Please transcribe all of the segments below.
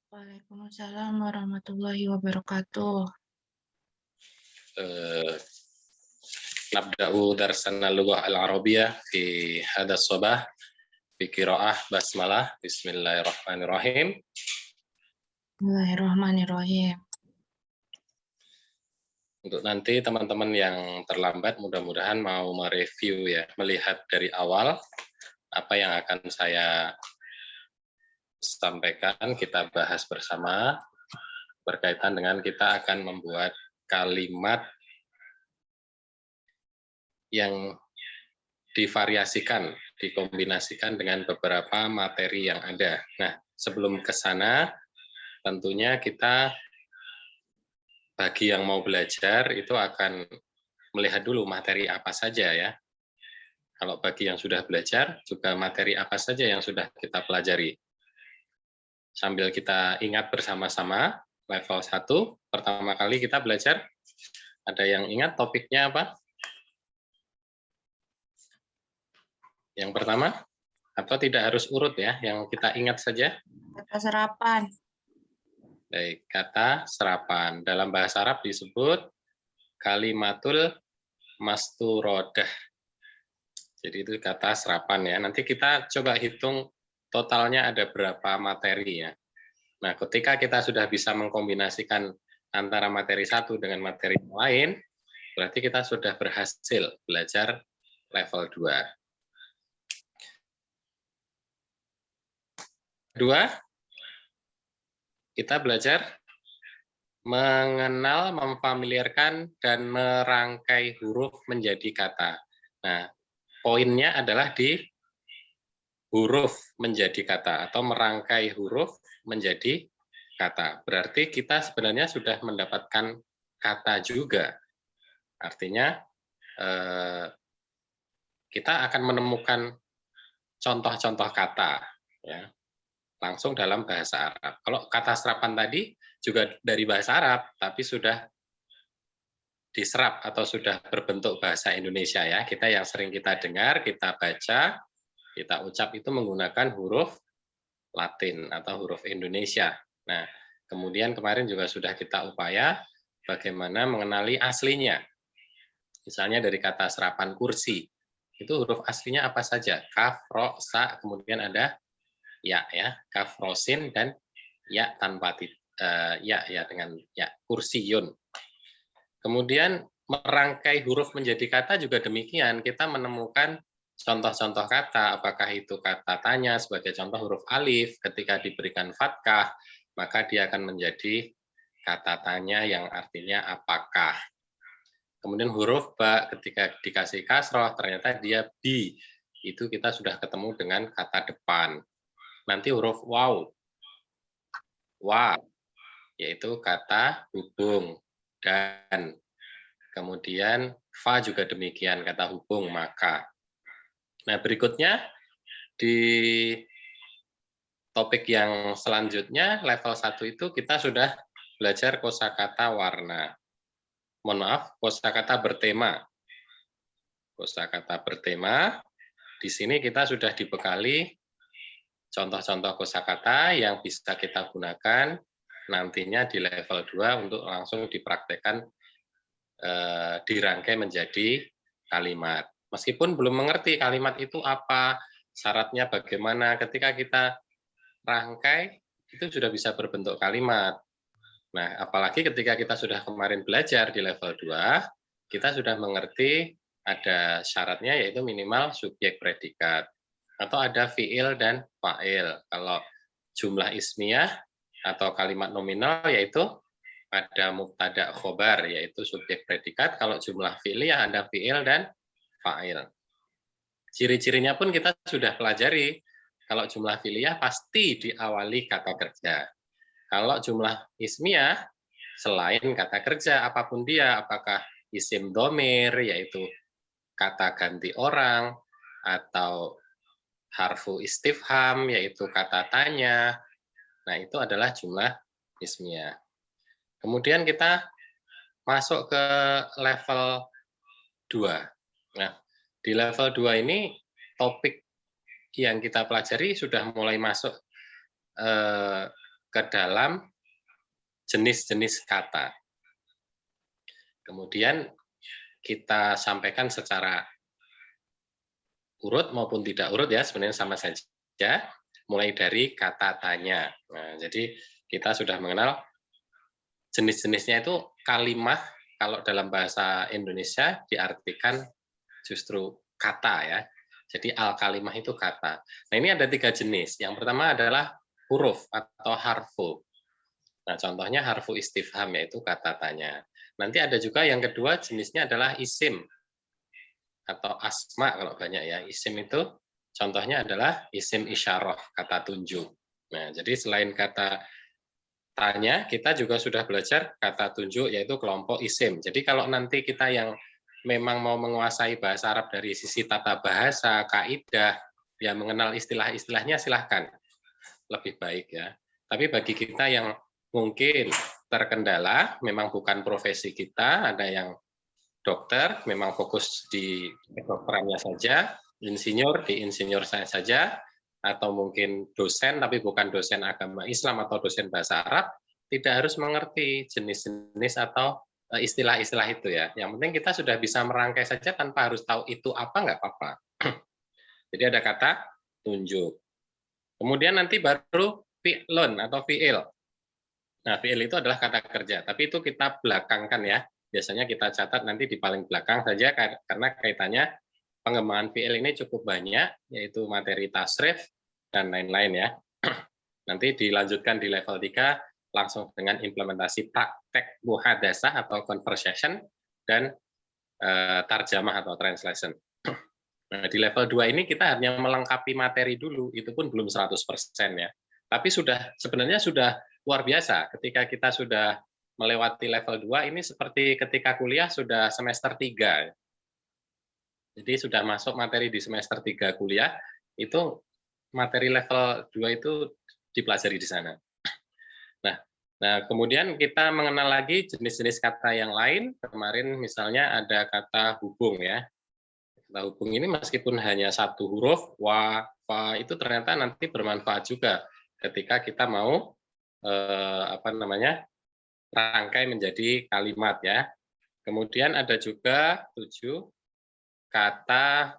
Waalaikumsalam warahmatullahi wabarakatuh. Nabda'u darsana lughah al-arabiyah fi hadha sabah fi qiraah basmalah. Bismillahirrahmanirrahim. Bismillahirrahmanirrahim. Untuk nanti teman-teman yang terlambat mudah-mudahan mau mereview ya, melihat dari awal apa yang akan saya sampaikan, kita bahas bersama berkaitan dengan kita akan membuat kalimat yang divariasikan, dikombinasikan dengan beberapa materi yang ada. Nah, sebelum ke sana, tentunya kita bagi yang mau belajar itu akan melihat dulu materi apa saja ya. Kalau bagi yang sudah belajar, juga materi apa saja yang sudah kita pelajari. Sambil kita ingat bersama-sama, level 1, pertama kali kita belajar, ada yang ingat topiknya apa? Yang pertama, atau tidak harus urut ya, yang kita ingat saja. Kata serapan. Baik, kata serapan. Dalam bahasa Arab disebut kalimatul masturodah. Jadi itu kata serapan ya. Nanti kita coba hitung totalnya ada berapa materi ya. Nah, ketika kita sudah bisa mengkombinasikan antara materi satu dengan materi lain, berarti kita sudah berhasil belajar level 2. Kedua, kita belajar mengenal, memfamiliarkan, dan merangkai huruf menjadi kata. Nah, poinnya adalah di huruf menjadi kata atau merangkai huruf menjadi kata. Berarti kita sebenarnya sudah mendapatkan kata juga. Artinya kita akan menemukan contoh-contoh kata ya, langsung dalam bahasa Arab. Kalau kata serapan tadi juga dari bahasa Arab, tapi sudah diserap atau sudah berbentuk bahasa Indonesia ya. Kita yang sering kita dengar, kita baca, kita ucap itu menggunakan huruf Latin atau huruf Indonesia. Nah, kemudian kemarin juga sudah kita upaya bagaimana mengenali aslinya. Misalnya dari kata serapan kursi, itu huruf aslinya apa saja? Kaf, ro, sa, kemudian ada ya, kaf, rosin, dan ya tanpa ya dengan ya, kursiyun. Kemudian merangkai huruf menjadi kata juga demikian. Kita menemukan contoh-contoh kata, apakah itu kata tanya sebagai contoh huruf alif, ketika diberikan fathah, maka dia akan menjadi kata tanya yang artinya apakah. Kemudian huruf ba ketika dikasih kasroh, ternyata dia bi. Itu kita sudah ketemu dengan kata depan. Nanti huruf waw, wa, yaitu kata hubung, dan kemudian fa juga demikian, kata hubung, maka. Nah, berikutnya di topik yang selanjutnya, level 1 itu kita sudah belajar kosakata warna. Mohon maaf, kosakata bertema. Kosakata bertema, di sini kita sudah dibekali contoh-contoh kosakata yang bisa kita gunakan nantinya di level 2 untuk langsung dipraktekkan dirangkai menjadi kalimat. Meskipun belum mengerti kalimat itu apa, syaratnya bagaimana, ketika kita rangkai, itu sudah bisa berbentuk kalimat. Nah, apalagi ketika kita sudah kemarin belajar di level 2, kita sudah mengerti ada syaratnya yaitu minimal subjek predikat. Atau ada fiil dan fa'il. Kalau jumlah ismiyah atau kalimat nominal yaitu ada mubtada khobar yaitu subjek predikat, kalau jumlah fi'liyah ada fi'il dan fa'il. Ciri-cirinya pun kita sudah pelajari. Kalau jumlah fi'liyah pasti diawali kata kerja. Kalau jumlah ismiyah selain kata kerja apapun dia, apakah isim domir yaitu kata ganti orang atau harfu istifham yaitu kata tanya. Nah, itu adalah jumlah ismiyah. Kemudian kita masuk ke level 2. Nah, di level 2 ini topik yang kita pelajari sudah mulai masuk ke dalam jenis-jenis kata. Kemudian kita sampaikan secara urut maupun tidak urut ya, sebenarnya sama saja, mulai dari kata tanya. Nah, jadi kita sudah mengenal jenis-jenisnya itu kalimah, kalau dalam bahasa Indonesia diartikan justru kata ya. Jadi al-kalimah itu kata. Nah, ini ada 3 jenis. Yang pertama adalah huruf atau harfu. Nah, contohnya harfu istifham, yaitu kata tanya. Nanti ada juga yang kedua jenisnya adalah isim atau asma kalau banyak ya. Isim itu contohnya adalah isim isyarah, kata tunjuk. Nah, jadi selain kata tanya, kita juga sudah belajar kata tunjuk, yaitu kelompok isim. Jadi kalau nanti kita yang memang mau menguasai bahasa Arab dari sisi tata bahasa, kaidah, ya mengenal istilah-istilahnya silahkan, lebih baik ya. Tapi bagi kita yang mungkin terkendala, memang bukan profesi kita, ada yang dokter, memang fokus di kedokterannya saja, insinyur di insinyur saja, atau mungkin dosen tapi bukan dosen agama Islam atau dosen bahasa Arab, tidak harus mengerti jenis-jenis atau istilah-istilah itu ya. Yang penting kita sudah bisa merangkai saja tanpa harus tahu itu apa, nggak apa-apa. Jadi ada kata tunjuk. Kemudian nanti baru fi'lun atau fi'il. Nah, fi'il itu adalah kata kerja, tapi itu kita belakangkan ya. Biasanya kita catat nanti di paling belakang saja karena kaitannya pengembangan fi'il ini cukup banyak, yaitu materi tasrif dan lain-lain ya. Nanti dilanjutkan di level 3 langsung dengan implementasi praktek muhadasah atau conversation dan tarjamah atau translation. Nah, di level 2 ini kita hanya melengkapi materi dulu, itu pun belum 100% ya. Tapi sebenarnya sudah luar biasa ketika kita sudah melewati level 2 ini seperti ketika kuliah sudah semester 3. Jadi sudah masuk materi di semester 3 kuliah, itu materi level 2 itu dipelajari di sana. Nah, kemudian kita mengenal lagi jenis-jenis kata yang lain. Kemarin misalnya ada kata hubung ya. Kata hubung ini meskipun hanya 1 huruf, wa, fa, itu ternyata nanti bermanfaat juga ketika kita mau rangkai menjadi kalimat ya. Kemudian ada juga 7 kata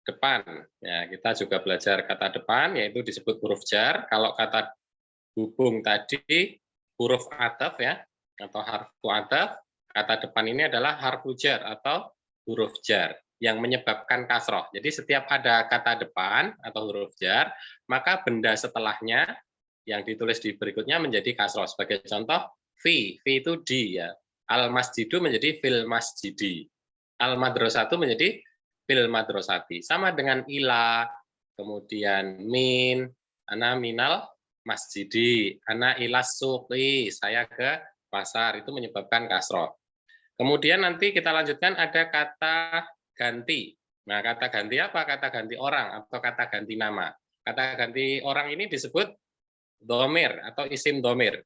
depan. Ya, kita juga belajar kata depan, yaitu disebut huruf jar. Kalau kata hubung tadi huruf ataf ya, atau harfu ataf, kata depan ini adalah harfu jar atau huruf jar yang menyebabkan kasroh. Jadi setiap ada kata depan atau huruf jar, maka benda setelahnya yang ditulis di berikutnya menjadi kasroh. Sebagai contoh, fi itu di ya. Al-masjidu menjadi fil masjidi. Al-madrasatu menjadi fil madrasati. Sama dengan ila, kemudian min, ana minal masjidi, ana ilas suqi, saya ke pasar, itu menyebabkan kasroh. Kemudian nanti kita lanjutkan ada kata ganti. Nah, kata ganti apa? Kata ganti orang atau kata ganti nama. Kata ganti orang ini disebut domir atau isim domir.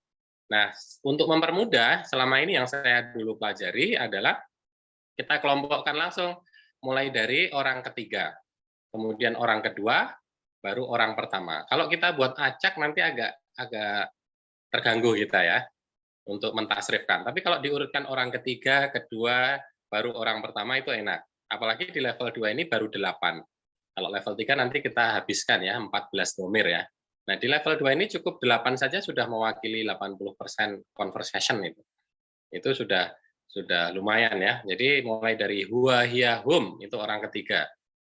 Nah, untuk mempermudah, selama ini yang saya dulu pelajari adalah kita kelompokkan langsung, mulai dari orang ketiga, kemudian orang kedua, baru orang pertama. Kalau kita buat acak nanti agak terganggu kita ya untuk mentasrifkan. Tapi kalau diurutkan orang ketiga, kedua, baru orang pertama itu enak. Apalagi di level 2 ini baru 8. Kalau level 3 nanti kita habiskan ya 14 domir ya. Nah, di level 2 ini cukup 8 saja sudah mewakili 80% conversation itu. Itu sudah lumayan ya. Jadi mulai dari huwa, hiya, hum itu orang ketiga.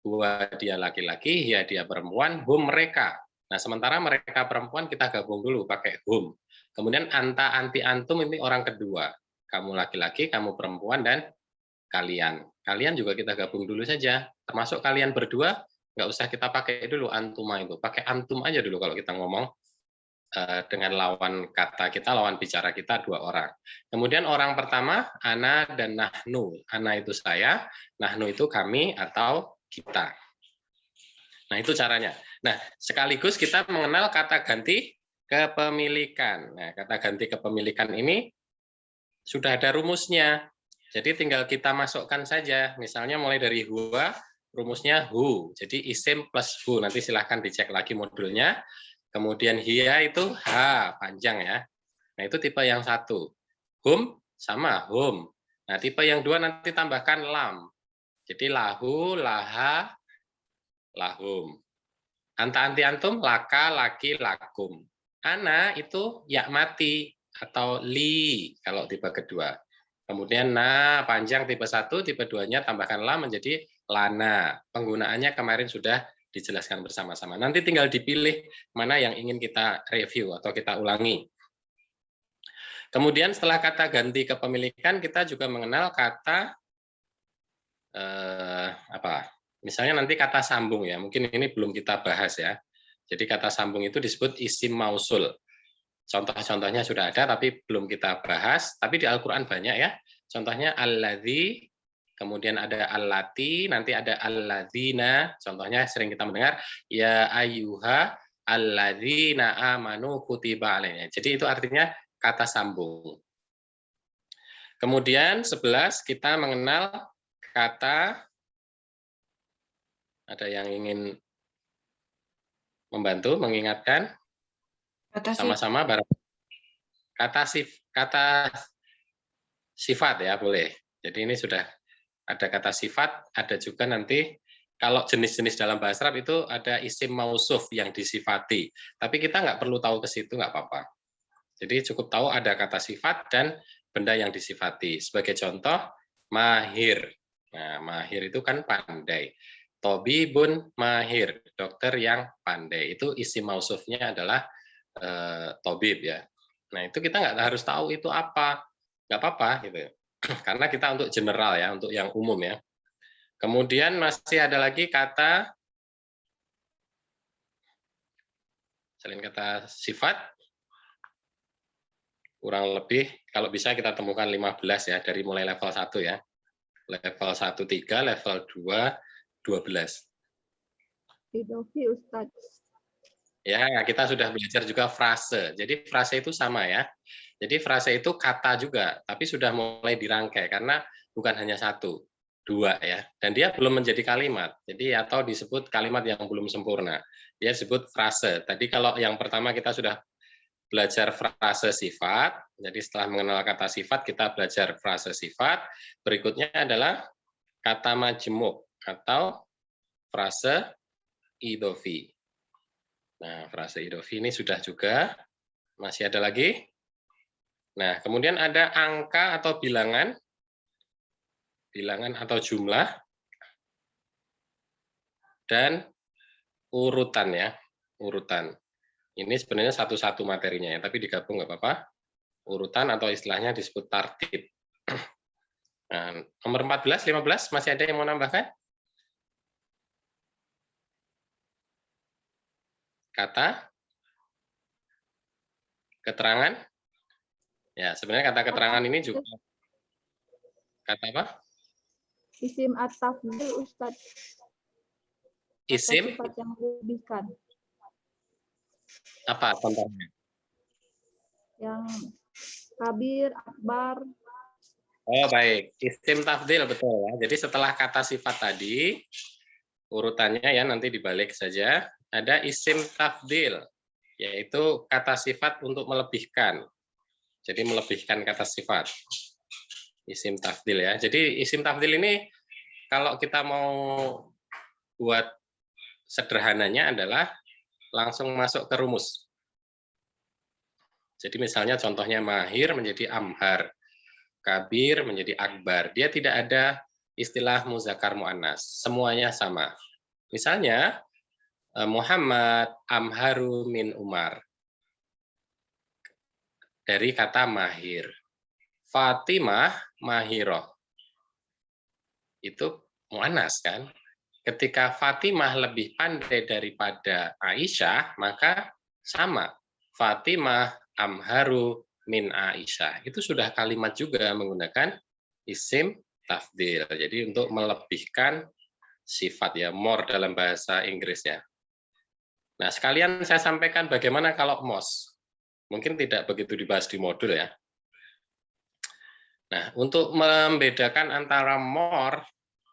Huwa dia laki-laki, hiya dia perempuan, hum mereka. Nah, sementara mereka perempuan kita gabung dulu pakai hum. Kemudian anta, anti, antum ini orang kedua. Kamu laki-laki, kamu perempuan, dan kalian. Kalian juga kita gabung dulu saja. Termasuk kalian berdua, nggak usah kita pakai dulu antuma itu. Pakai antum aja dulu kalau kita ngomong dengan lawan kata kita, lawan bicara kita 2 orang. Kemudian orang pertama, ana dan nahnu. Ana itu saya, nahnu itu kami atau kita. Nah, itu caranya. Nah, sekaligus kita mengenal kata ganti kepemilikan. Nah, kata ganti kepemilikan ini sudah ada rumusnya. Jadi tinggal kita masukkan saja. Misalnya mulai dari huwa, rumusnya hu. Jadi isim plus hu. Nanti silahkan dicek lagi modulnya. Kemudian hiya itu ha, panjang ya. Nah, itu tipe yang 1. Hum sama hum. Nah, tipe yang 2 nanti tambahkan lam. Jadi lahu, laha, lahum. Anta, anti, antum, laka, laki, lakum. Ana itu ya mati atau li kalau tipe kedua. Kemudian na panjang tipe 1, tipe 2-nya tambahkan la menjadi lana. Penggunaannya kemarin sudah dijelaskan bersama-sama. Nanti tinggal dipilih mana yang ingin kita review atau kita ulangi. Kemudian setelah kata ganti kepemilikan, kita juga mengenal kata apa? Misalnya nanti kata sambung ya. Mungkin ini belum kita bahas ya. Jadi kata sambung itu disebut isim mausul. Contoh-contohnya sudah ada tapi belum kita bahas. Tapi di Al-Qur'an banyak ya. Contohnya alladzi, kemudian ada allati, nanti ada alladzina. Contohnya sering kita mendengar ya ayyuha alladzina amanu kutiba alaihim. Jadi itu artinya kata sambung. Kemudian 11 kita mengenal kata, ada yang ingin membantu mengingatkan sama-sama bareng. Kata sifat ya boleh. Jadi ini sudah ada kata sifat, ada juga nanti kalau jenis-jenis dalam bahasa Arab itu ada isim mausuf yang disifati. Tapi kita nggak perlu tahu ke situ, nggak apa-apa. Jadi cukup tahu ada kata sifat dan benda yang disifati. Sebagai contoh, mahir. Nah, mahir itu kan pandai. Tobibun mahir, dokter yang pandai. Itu isim mausufnya adalah tobib ya. Nah, itu kita nggak harus tahu itu apa. Nggak apa-apa gitu. Karena kita untuk general ya, untuk yang umum ya. Kemudian masih ada lagi kata, selain kata sifat, kurang lebih kalau bisa kita temukan 15 ya, dari mulai level 1 ya. Level 1 3, level 2 12. Idofi Ustadz. Ya, kita sudah belajar juga frase. Jadi frase itu sama ya. Jadi frase itu kata juga, tapi sudah mulai dirangkai karena bukan hanya 1, 2 ya. Dan dia belum menjadi kalimat. Jadi atau disebut kalimat yang belum sempurna. Dia disebut frase. Tadi kalau yang pertama kita sudah belajar frase sifat. Jadi setelah mengenal kata sifat, kita belajar frase sifat. Berikutnya adalah kata majmuk atau frase idofi. Nah, frase idofi ini sudah juga. Masih ada lagi. Nah, kemudian ada angka atau bilangan. Bilangan atau jumlah. Dan urutan ya. Urutan. Ini sebenarnya satu-satu materinya ya, tapi digabung nggak apa-apa. Urutan atau istilahnya disebut tartib. Nah, nomor 14, 15, masih ada yang mau nambahkan? Kata? Keterangan? Ya, sebenarnya kata keterangan ini juga kata apa? Isim at-tafdil Ustadz. Isim? Sifat yang melebihkan. Apa contohnya? Yang kabir, akbar. Oh, baik. Isim tafdil, betul ya. Jadi setelah kata sifat tadi, urutannya ya nanti dibalik saja, ada isim tafdil, yaitu kata sifat untuk melebihkan. Jadi melebihkan kata sifat. Isim tafdil ya. Jadi isim tafdil ini kalau kita mau buat sederhananya adalah langsung masuk ke rumus. Jadi misalnya contohnya mahir menjadi amhar, kabir menjadi akbar. Dia tidak ada istilah muzakkar muannas, semuanya sama. Misalnya Muhammad amharu min Umar. Dari kata mahir. Fatimah mahiroh. Itu muannas kan? Ketika Fatimah lebih pandai daripada Aisyah, maka sama. Fatimah amharu min Aisyah. Itu sudah kalimat juga menggunakan isim tafdil. Jadi untuk melebihkan sifat ya, more dalam bahasa Inggris ya. Nah, sekalian saya sampaikan bagaimana kalau MOS. Mungkin tidak begitu dibahas di modul ya. Nah, untuk membedakan antara more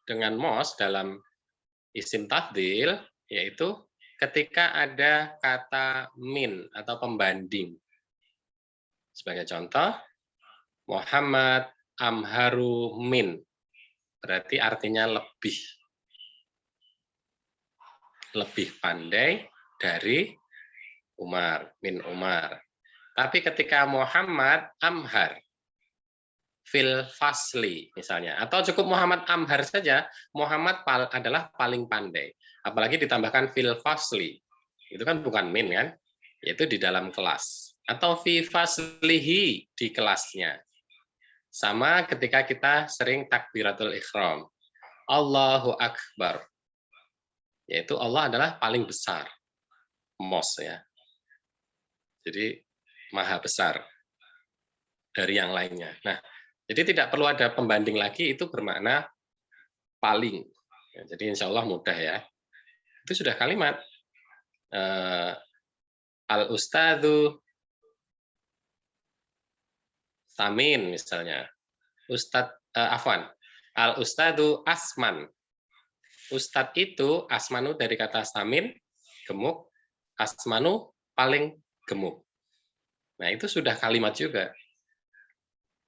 dengan MOS dalam isim tafdil, yaitu ketika ada kata min atau pembanding. Sebagai contoh, Muhammad amharu min. Berarti artinya lebih pandai dari Umar, min Umar. Tapi ketika Muhammad amhar fil fasli misalnya, atau cukup Muhammad amhar saja, Muhammad adalah paling pandai. Apalagi ditambahkan fil fasli, itu kan bukan min kan, yaitu di dalam kelas. Atau fi faslihi, di kelasnya. Sama ketika kita sering takbiratul ikhram, Allahu Akbar, yaitu Allah adalah paling besar, mos ya. Jadi maha besar dari yang lainnya. Nah, jadi tidak perlu ada pembanding lagi, itu bermakna paling. Ya, jadi insya Allah mudah ya. Itu sudah kalimat. Al-Ustadzu Samin misalnya. Al-Ustadzu Asman. Ustadz itu, Asmanu dari kata Samin, gemuk. Asmanu paling gemuk. Nah, itu sudah kalimat juga.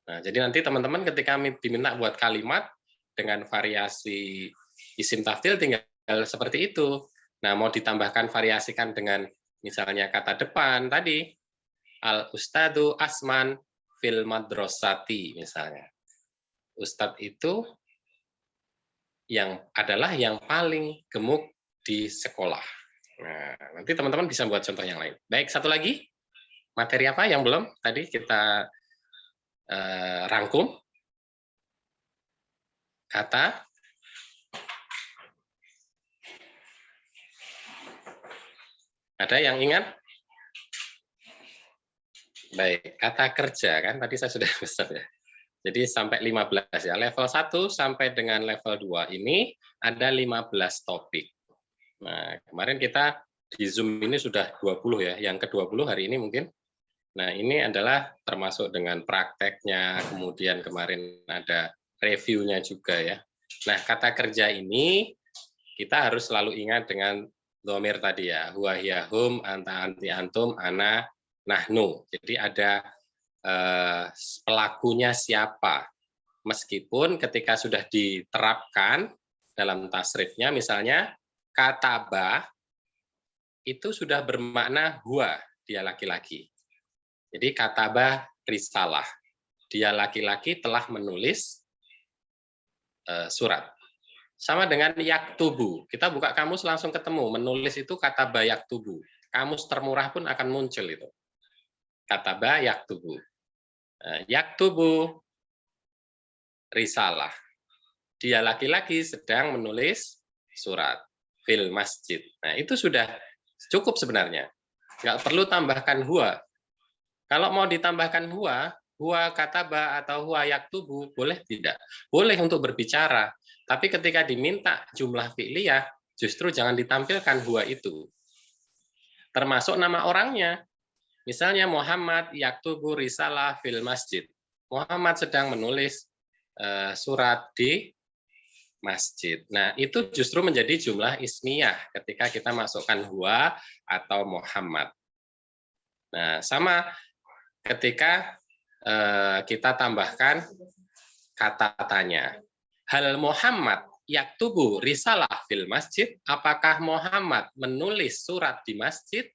Nah, jadi nanti teman-teman ketika diminta buat kalimat dengan variasi isim tafdil tinggal seperti itu. Nah, mau ditambahkan variasikan dengan misalnya kata depan tadi, Al-Ustadzu Asman fil madrasati misalnya. Ustadz itu adalah yang paling gemuk di sekolah. Nah, nanti teman-teman bisa buat contoh yang lain. Baik, satu lagi. Materi apa yang belum tadi kita rangkum? Kata ada yang ingat? Baik, kata kerja kan tadi saya sudah pesan ya. Jadi sampai 15 ya. Level 1 sampai dengan level 2 ini ada 15 topik. Nah, kemarin kita di Zoom ini sudah 20 ya. Yang ke-20 hari ini mungkin. Nah, ini adalah termasuk dengan prakteknya, kemudian kemarin ada reviewnya juga ya. Nah, kata kerja ini kita harus selalu ingat dengan dhamir tadi ya, huwa hiya hum, anta anti antum, ana nahnu. Jadi ada pelakunya siapa. Meskipun ketika sudah diterapkan dalam tasrifnya, misalnya kataba itu sudah bermakna huwa, dia laki-laki. Jadi kataba risalah, dia laki-laki telah menulis surat. Sama dengan yaktubu, kita buka kamus langsung ketemu, menulis itu kataba yaktubu. Kamus termurah pun akan muncul itu. Kataba yaktubu. Yaktubu risalah, dia laki-laki sedang menulis surat fil masjid. Nah, itu sudah cukup sebenarnya. Nggak perlu tambahkan huwa. Kalau mau ditambahkan huwa kataba atau huwa yaktubu, boleh tidak? Boleh untuk berbicara. Tapi ketika diminta jumlah fi'liyah, justru jangan ditampilkan huwa itu. Termasuk nama orangnya. Misalnya Muhammad yaktubu risalah fil masjid. Muhammad sedang menulis surat di masjid. Nah, itu justru menjadi jumlah ismiyah ketika kita masukkan huwa atau Muhammad. Nah, sama ketika kita tambahkan kata tanya. Hal Muhammad yaktubu risalah fil masjid, apakah Muhammad menulis surat di masjid?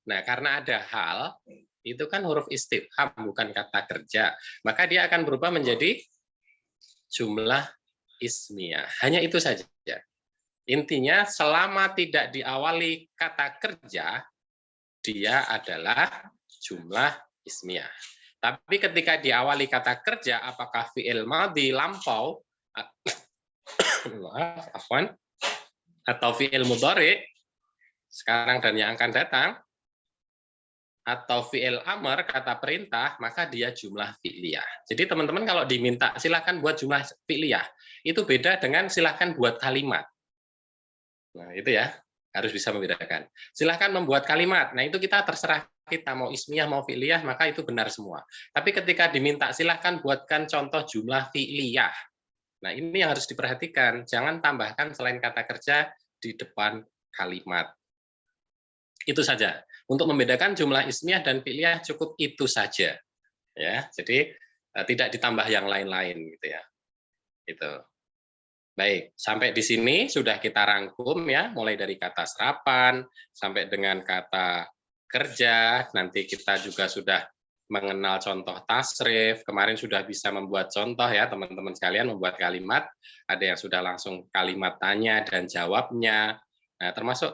Nah, karena ada hal, itu kan huruf istifham, bukan kata kerja. Maka dia akan berubah menjadi jumlah ismiyah. Hanya itu saja. Intinya, selama tidak diawali kata kerja, dia adalah jumlah ismiyah. Tapi ketika diawali kata kerja, apakah fi'il madhi lampau, atau fi'il mudhari sekarang dan yang akan datang, atau fi'il amr kata perintah, maka dia jumlah fi'liyah. Jadi teman-teman kalau diminta silakan buat jumlah fi'liyah, itu beda dengan silakan buat kalimat. Nah, itu ya, harus bisa membedakan. Silahkan membuat kalimat. Nah, itu kita terserah kita mau ismiyah mau fi'liyah, maka itu benar semua. Tapi ketika diminta silahkan buatkan contoh jumlah fi'liyah. Nah, ini yang harus diperhatikan. Jangan tambahkan selain kata kerja di depan kalimat. Itu saja. Untuk membedakan jumlah ismiyah dan fi'liyah cukup itu saja. Ya, jadi tidak ditambah yang lain-lain gitu ya. Itu. Baik, sampai di sini sudah kita rangkum ya, mulai dari kata serapan sampai dengan kata kerja. Nanti kita juga sudah mengenal contoh tasrif. Kemarin sudah bisa membuat contoh ya, teman-teman sekalian, membuat kalimat. Ada yang sudah langsung kalimat tanya dan jawabnya. Nah, termasuk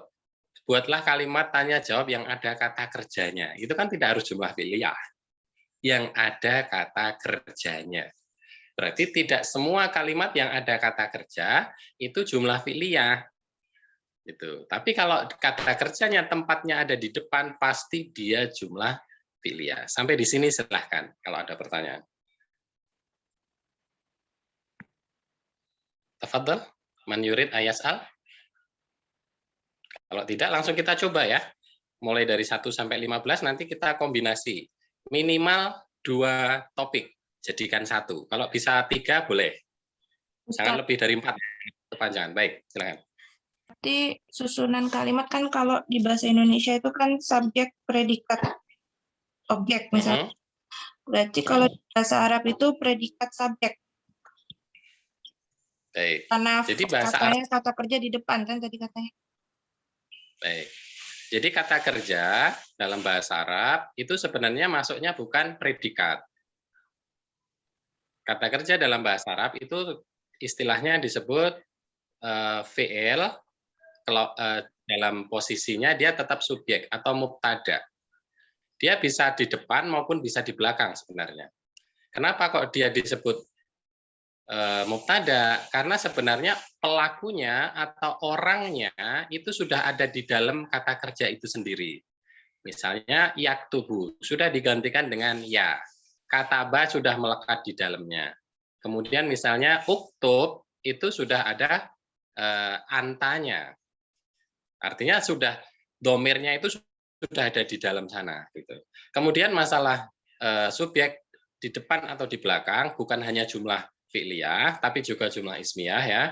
buatlah kalimat tanya jawab yang ada kata kerjanya. Itu kan tidak harus jumlah fi'liyah. Yang ada kata kerjanya. Berarti tidak semua kalimat yang ada kata kerja itu jumlah fi'liyah. Gitu. Tapi kalau kata kerjanya tempatnya ada di depan, pasti dia jumlah fi'liyah. Sampai di sini silahkan kalau ada pertanyaan. Tafadhal, man yurid ayas'al. Kalau tidak langsung kita coba ya. Mulai dari 1 sampai 15 nanti kita kombinasi. Minimal 2 topik. Jadikan 1. Kalau bisa 3 boleh. Jangan Ustaz, lebih dari 4 kepanjangan. Baik, silakan. berarti susunan kalimat kan kalau di bahasa Indonesia itu kan subjek, predikat, objek misalnya. Berarti kalau di bahasa Arab itu predikat subjek. Baik. Karena Jadi bahasa Arab. katanya kata kerja di depan kan tadi katanya. Baik. Jadi kata kerja dalam bahasa Arab itu sebenarnya masuknya bukan predikat. Kata kerja dalam bahasa Arab itu istilahnya disebut fi'il, dalam posisinya dia tetap subjek atau mubtada. Dia bisa di depan maupun bisa di belakang sebenarnya. Kenapa kok dia disebut mubtada? Karena sebenarnya pelakunya atau orangnya itu sudah ada di dalam kata kerja itu sendiri. Misalnya yaktubu sudah digantikan dengan ya. Kataba sudah melekat di dalamnya. Kemudian misalnya uktub itu sudah ada antanya. Artinya sudah domirnya itu sudah ada di dalam sana. Gitu. Kemudian masalah subjek di depan atau di belakang bukan hanya jumlah fi'liyah, tapi juga jumlah ismiyah ya.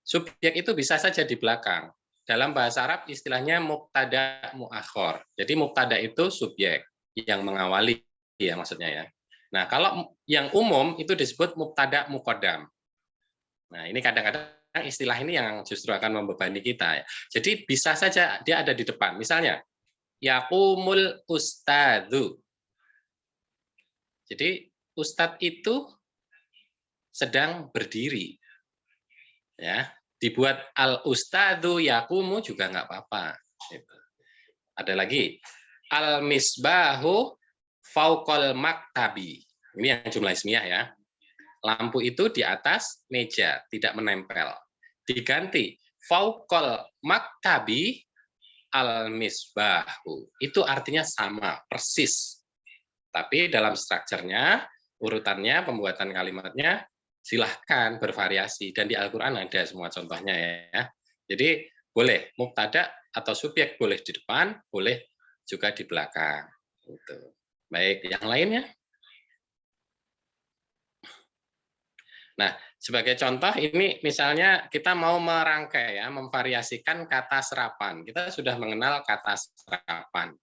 Subjek itu bisa saja di belakang. Dalam bahasa Arab istilahnya mubtada muakhor. Jadi mubtada itu subjek yang mengawali ya maksudnya ya. Nah, kalau yang umum itu disebut mubtada muqaddam. Nah, ini kadang-kadang istilah ini yang justru akan membebani kita ya. Jadi bisa saja dia ada di depan. Misalnya yaqumul ustadzu. Jadi ustadz itu sedang berdiri. Ya, dibuat al ustadzu yaqumu juga nggak apa-apa. Gitu. Ada lagi al misbahu fauqal maktabi. Ini yang jumlah ismiyah ya. Lampu itu di atas meja, tidak menempel. Diganti fauqal maktabi al misbahu. Itu artinya sama, persis. Tapi dalam strukturnya, urutannya, pembuatan kalimatnya silahkan bervariasi dan di Al-Qur'an ada semua contohnya ya. Jadi boleh mubtada atau subjek boleh di depan, boleh juga di belakang. Gitu. Baik, yang lainnya. Nah, sebagai contoh ini misalnya kita mau merangkai ya, memvariasikan kata serapan. Kita sudah mengenal kata serapan.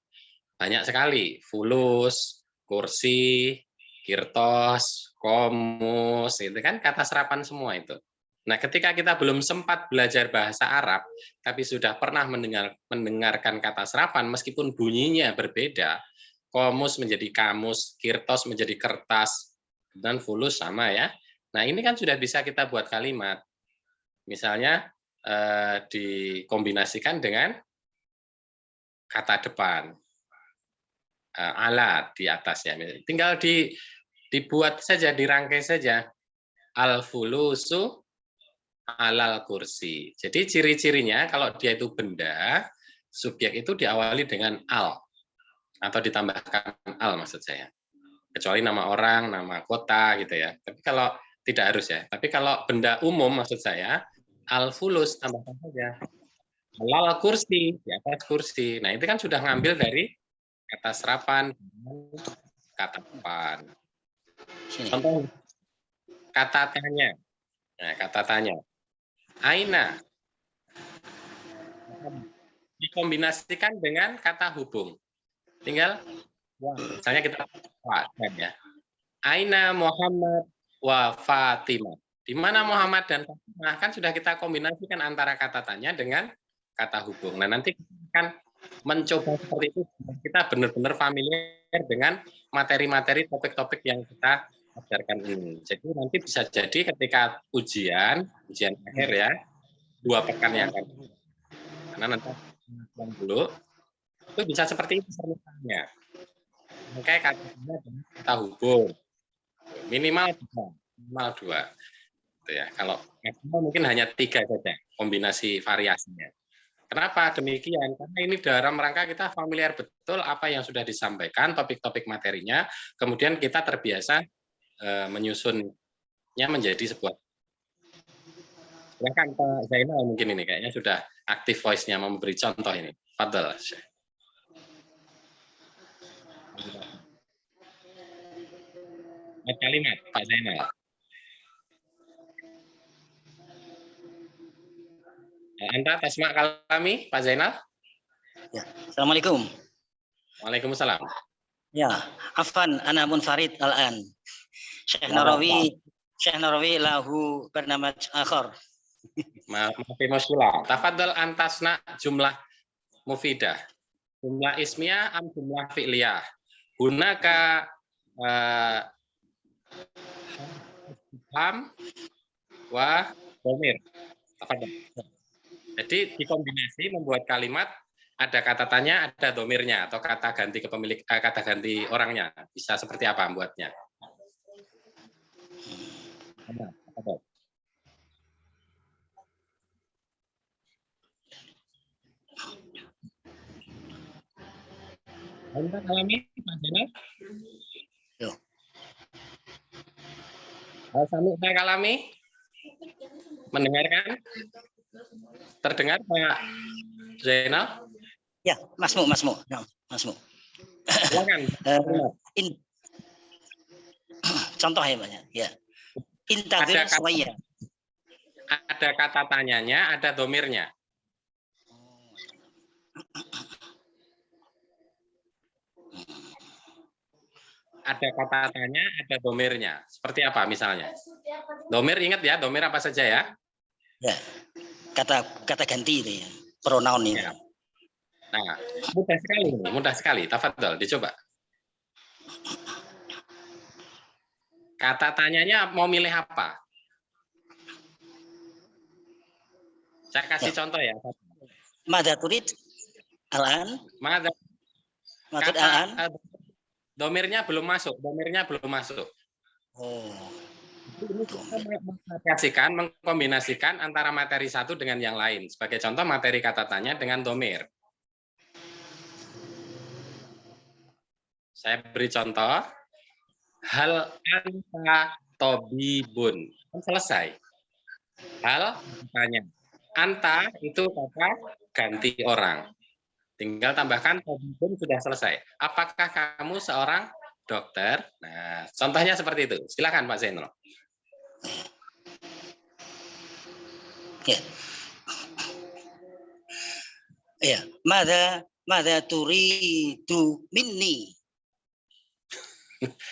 Banyak sekali, fulus, kursi, kirtos, komus, itu kan kata serapan semua itu. Nah, ketika kita belum sempat belajar bahasa Arab, tapi sudah pernah mendengarkan kata serapan, meskipun bunyinya berbeda, komus menjadi kamus, kirtos menjadi kertas, dan fulus sama ya. Nah, ini kan sudah bisa kita buat kalimat. Misalnya dikombinasikan dengan kata depan. Alat di atasnya. Tinggal dibuat saja, dirangkai saja. Al-fulusu alal kursi. Jadi ciri-cirinya kalau dia itu benda, subjek itu diawali dengan al. Atau ditambahkan al maksud saya. Kecuali nama orang, nama kota gitu ya. Tapi kalau tidak harus ya. Tapi kalau benda umum maksud saya, al-fulus tambahkan saja. Alal kursi, di atas kursi. Nah, itu kan sudah ngambil dari kata serapan, kata depan. Contoh kata tanya. Nah, kata tanya. Aina. dikombinasikan dengan kata hubung. Tinggal, misalnya kita ya. Aina Muhammad wa Fatimah. Di mana Muhammad dan Fatimah kan sudah kita kombinasikan antara kata tanya dengan kata hubung. Nah, nanti kita akan mencoba seperti itu. Kita benar-benar familiar dengan materi-materi topik-topik yang kita ajarkan ini. Jadi nanti bisa jadi ketika ujian akhir ya, 2 pekan yang akan. Karena nanti dulu itu bisa seperti itu permintaannya. Makanya kata hubung minimal 2. Gitu ya. Kalau maksimal mungkin hanya 3 saja kombinasi variasinya. Kenapa demikian? Karena ini dalam rangka kita familiar betul apa yang sudah disampaikan, topik-topik materinya, kemudian kita terbiasa menyusunnya menjadi sebuah. Silakan Pak Zainal mungkin ini kayaknya sudah aktif voice-nya mau memberi contoh ini. Fadhal. Kalimat Pak Zainal. Anda tasma kalami Pak Zainal? Ya. Assalamualaikum. Waalaikumsalam. Ya, afan ana munfarid al-an. Syekh Narawi lahu barnamaj akhar. Maaf muskila. Tafadhal antasna jumlah mufidah. Jumlah ismiyah am jumlah fi'liyah. Hunaka ham wa dhamir. Tafadhal. Jadi dikombinasi membuat kalimat ada kata tanya, ada domirnya atau kata ganti kepemilik, kata ganti orangnya. Bisa seperti apa membuatnya? Anda alami, Mas Zainal? Yo. Sami saya alami? Mendengarkan? Terdengar Pak Zainal? Ya, masmu. Ya, masmu. Silakan. Contoh ya banyak. Ya. Intadir suwaya. Ada kata tanyanya, ada domirnya. Ada kata tanya, ada domirnya. Seperti apa misalnya? Domir ingat ya, domir apa saja ya? Ya. Kata ganti itu ya. Pronoun ini. Ya. Nah, mudah sekali. Tafadhol, dicoba. Kata tanyanya mau milih apa? Saya kasih contoh ya. Madza turid al-an? Madza. Al-an? Domirnya belum masuk. Oh. Kita mengkombinasikan antara materi satu dengan yang lain. Sebagai contoh materi kata tanya dengan domir. Saya beri contoh. Hal anta tobibun. Selesai. Hal tanya. Anta itu kata ganti orang. Tinggal tambahkan tobibun sudah selesai. Apakah kamu seorang dokter? Nah, contohnya seperti itu. Silakan Pak Zainal. Ya. Ya, madza turidu minni.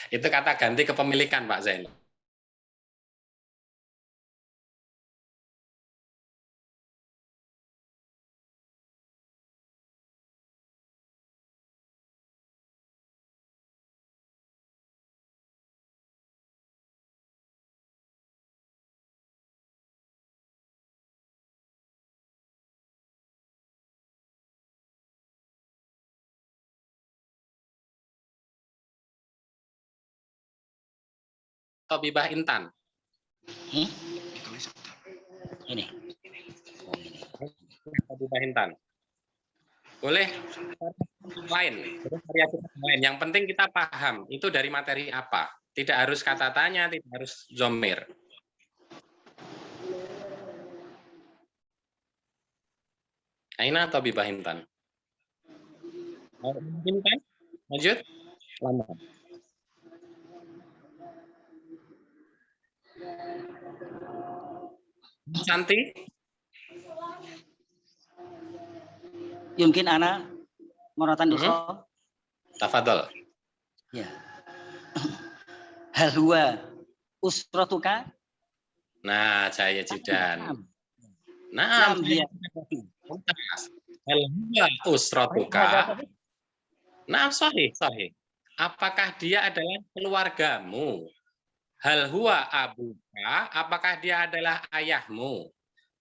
Itu kata ganti kepemilikan Pak Zainal. Tobibah Intan. Ini. Tobibah Intan. Boleh lain, yang penting kita paham itu dari materi apa. Tidak harus kata tanya, tidak harus zomir. Aina Tobibah Intan. Intan, lanjut. Lama. Santi. Yumkin ana maratan ukhra. Tafadhol. Ya. Hal huwa usratuka? Nah, Jaya Jidan. Nah, Naam dia. hal huwa usratuka? Nah, sahih, sahih. Apakah dia adalah keluargamu? Hal huwa abuka? Apakah dia adalah ayahmu?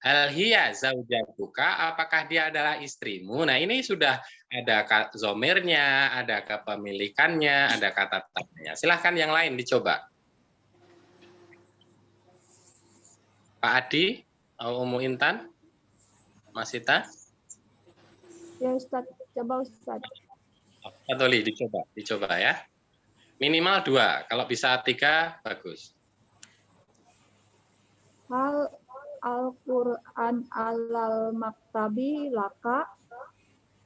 Hal hiya zaujatuka? Apakah dia adalah istrimu? Nah, ini sudah ada zomirnya, ada kepemilikannya, ada kata tanya. Silahkan yang lain dicoba. Pak Adi, Umu Intan, Mas Sita. Ya Ustaz, coba Ustaz. Toli, dicoba ya. Minimal 2, kalau bisa 3 bagus. Hal Al-Quran alal maktabi laka?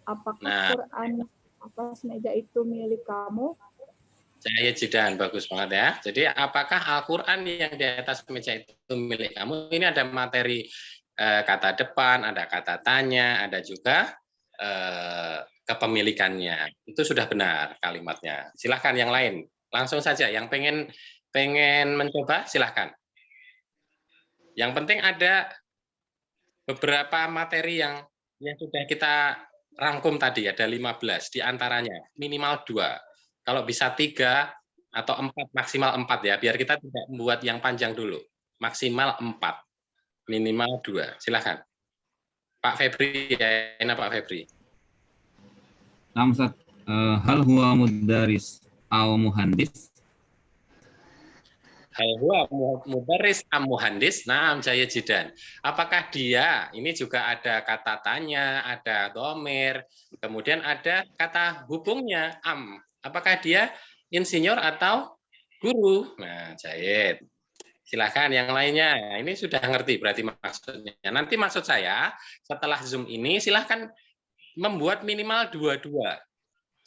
Apakah Nah. Quran atas meja itu milik kamu? Jaya Jidan, bagus banget ya. Jadi apakah Al-Quran yang di atas meja itu milik kamu? Ini ada materi kata depan, ada kata tanya, ada juga kepemilikannya. Itu sudah benar kalimatnya. Silahkan yang lain. Langsung saja. Yang pengen mencoba, silahkan. Yang penting ada beberapa materi yang sudah kita rangkum tadi, ada 15 di antaranya, minimal 2. Kalau bisa 3 atau 4, maksimal 4 ya, biar kita tidak membuat yang panjang dulu. Maksimal 4, minimal 2. Silakan. Pak Febri, ya, Pak Febri. Naam Ustaz, hal huwa mudaris aw muhandis? Hal huwa mudaris am muhandis? Naam, Jaya Jidan. Apakah dia, ini juga ada kata tanya, ada dhamir, kemudian ada kata hubungnya am. Apakah dia insinyur atau guru? Nah, Jahit. Silakan yang lainnya. Nah, ini sudah ngerti berarti maksudnya. Nanti maksud saya setelah Zoom ini silahkan membuat minimal 2-2.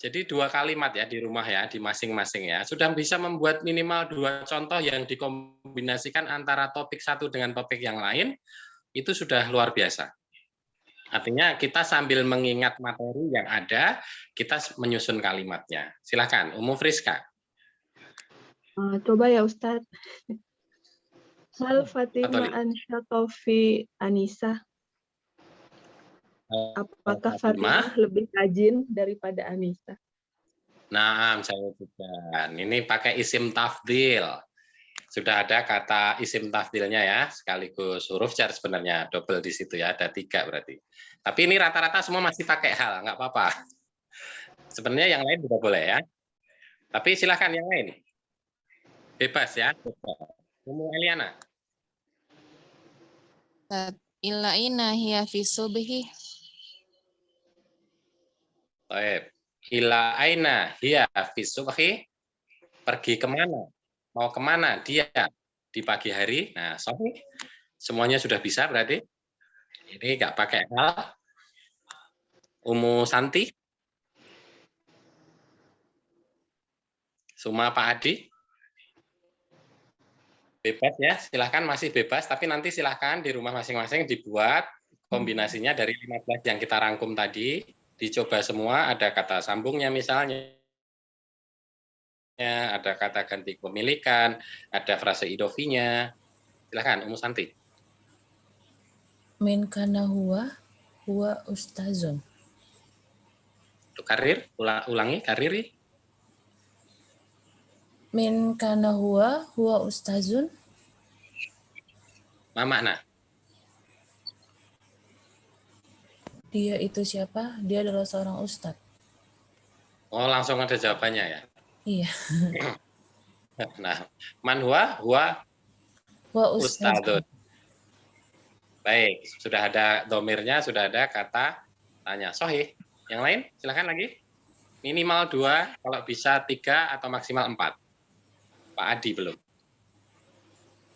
Jadi 2 kalimat ya di rumah ya, di masing-masing ya. Sudah bisa membuat minimal 2 contoh yang dikombinasikan antara topik satu dengan topik yang lain, itu sudah luar biasa. Artinya kita sambil mengingat materi yang ada, kita menyusun kalimatnya. Silakan, Umu Friska. Coba ya Ustadz. Hal Fatima Ansyatofi Anisa. Apakah Fatimah lebih rajin daripada Anisa? Nah, saya juga. Ini pakai isim tafdil. Sudah ada kata isim tafdilnya ya, sekaligus huruf jar sebenarnya, double di situ ya, ada 3 berarti. Tapi ini rata-rata semua masih pakai hal, nggak apa-apa. Sebenarnya yang lain juga boleh ya. Tapi silakan yang lain. Bebas ya. Umu Eliana. Illa inna hiya fi subhi. Baik. Ila aina hiya fi subhi. Pergi kemana? Mau kemana dia di pagi hari? Nah, sorry. Semuanya sudah bisa berarti. Ini nggak pakai hal. Umu Santi. Suma Pak Adi. Bebas ya, silahkan masih bebas, tapi nanti silahkan di rumah masing-masing dibuat kombinasinya dari 15 yang kita rangkum tadi, dicoba semua, ada kata sambungnya misalnya, ada kata ganti kepemilikan, ada frase idofinya. Silahkan, Umu Santi. Min kana huwa ustazun. Untuk karir, ulangi karir. Min kana huwa ustazun. Ma makna? Dia itu siapa? Dia adalah seorang ustadz. Oh, langsung ada jawabannya ya? Iya. Nah, man huwa ustadzun. Baik, sudah ada domirnya, sudah ada kata tanya. Sohih. Yang lain, silakan lagi. Minimal 2, kalau bisa 3 atau maksimal 4. Pak Adi belum.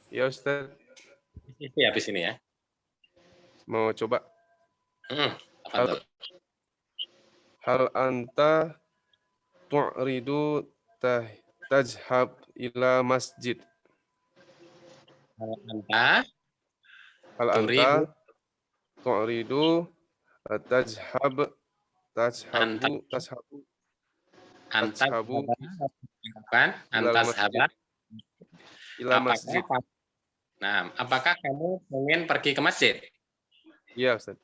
Ya Ustaz. Ini habis ini ya. Mau coba? Hal anta tu'ridu tajhab ila masjid. Hal anta tu'ridu tajhab Tazhabu, tazhabu, Antas tazhabu bukan antas haba. ila masjid. Apakah kamu ingin pergi ke masjid? Iya, Ustaz.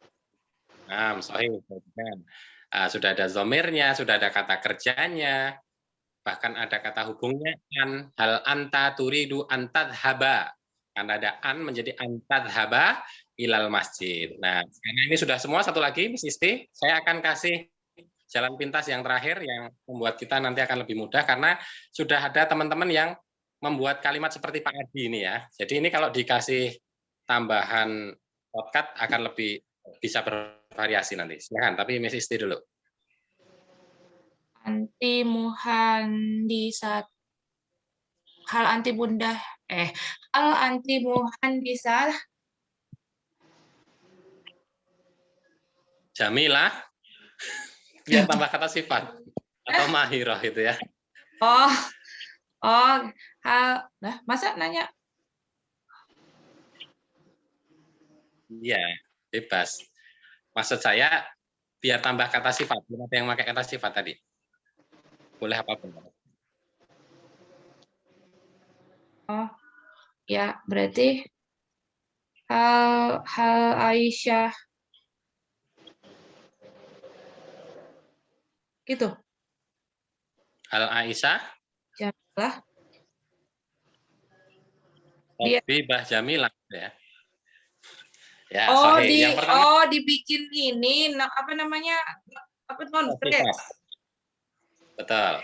Nah, sahih. Sudah ada zomirnya, sudah ada kata kerjanya, bahkan ada kata hubungnya an. Hal anta turidu antadhaba. Karena ada an menjadi antadhaba ilal masjid. Nah, karena ini sudah semua, satu lagi, Miss Isti, saya akan kasih jalan pintas yang terakhir yang membuat kita nanti akan lebih mudah karena sudah ada teman-teman yang membuat kalimat seperti Pak Adi ini ya. Jadi ini kalau dikasih tambahan shortcut akan lebih bisa bervariasi nanti. Silakan, tapi Miss Isti dulu. Anti muhandisat. Hal anti bunda. Hal anti muhandisat. Jamilah. Biar tambah kata sifat atau mahirah itu ya. Masa nanya? Iya, bebas. Maksud saya biar tambah kata sifat. Belum ada yang pakai kata sifat tadi. Boleh apapun. Ya berarti hal Aisyah gitu. Hal Aisyah. Jamilah. Bibah Jamilah ya. Ya, sahih. Yang pertama, dibikin ini apa namanya? Non-phrase. Betul.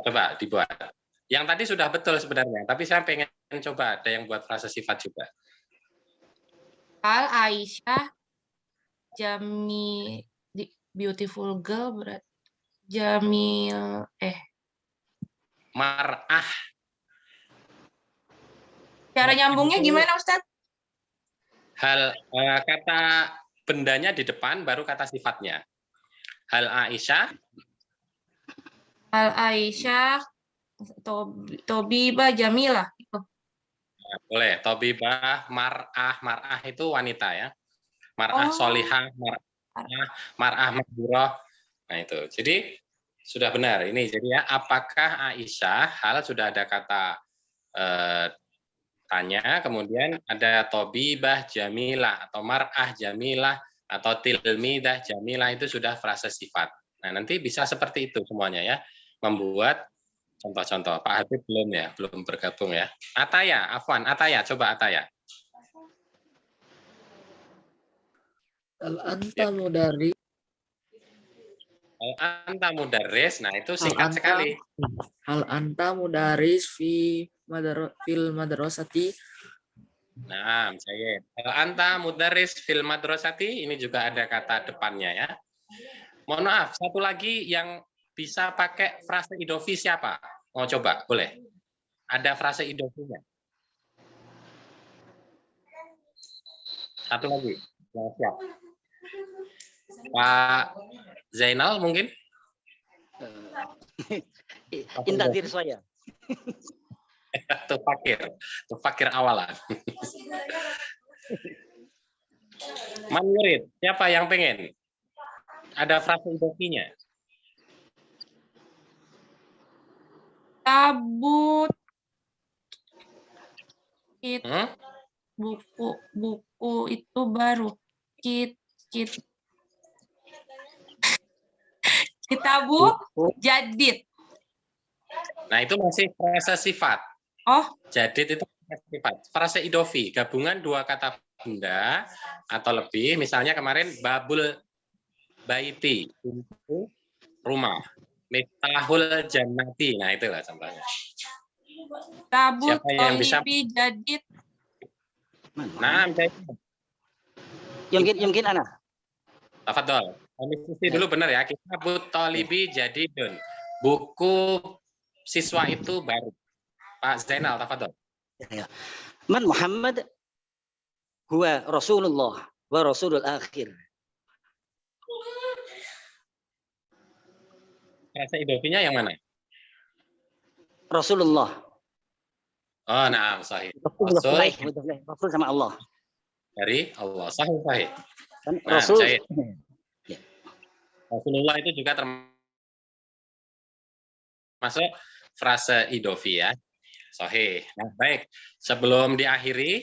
Coba dibuat. Yang tadi sudah betul sebenarnya, tapi saya pengen coba ada yang buat frase sifat juga. Hal Aisyah beautiful girl berat. Jamil Mar'ah. Cara nyambungnya gimana, Ustaz? Hal kata bendanya di depan baru kata sifatnya. Hal Aisyah. Hal Aisyah Tobibah Jamilah. Nah, boleh. Tobibah Mar'ah itu wanita ya. Mar'ah solihah, Mar'ah mahburah. Nah itu. Jadi sudah benar ini. Jadi ya, apakah Aisyah hal sudah ada kata tanya, kemudian ada Tobibah Jamilah atau Mar'ah Jamilah atau Tilmidah Jamilah itu sudah frase sifat. Nah, nanti bisa seperti itu semuanya ya. Membuat contoh-contoh. Pak Habib belum ya, belum bergabung ya. Ataya, Afwan, Ataya, coba Ataya. Al-anta mudarris. Al-anta mudarris, nah itu singkat sekali. Al-anta mudarris fil madrasati. Nah, saya. Al-anta mudarris fil madrasati, ini juga ada kata depannya ya. Mohon maaf, satu lagi yang bisa pakai frase idofi siapa? Mau coba, boleh? Ada frase idofinya. Satu lagi, yang siap. Pak Zainal mungkin? Intadir saya. Tufakir awalan. Manurid, siapa yang pengen? Ada frase idofinya. Tabut. Buku itu baru. Kitabu jadid. Nah, itu masih frase sifat. Jadid itu frase sifat. Frase idofi, gabungan dua kata benda atau lebih. Misalnya kemarin babul baiti, pintu rumah. Miftahul jannati. Nah, itulah contohnya. Tabut tolibi jadid. Nah, Yumkin ana. Tafadhol. Mesti dulu benar ya. Kitabut tolibi jadidun. Buku siswa itu baru. Pak Zainal, tafadhol. Man Muhammad huwa Rasulullah wa Rasulul akhir. Frase idofinya yang mana? Rasulullah. Oh, nah, sahih. Rasul sama Allah. Dari Allah. Sahih. Kan Nah, Rasul. Rasulullah itu juga termasuk frase idofi ya. Sahih. Nah, baik. Sebelum diakhiri,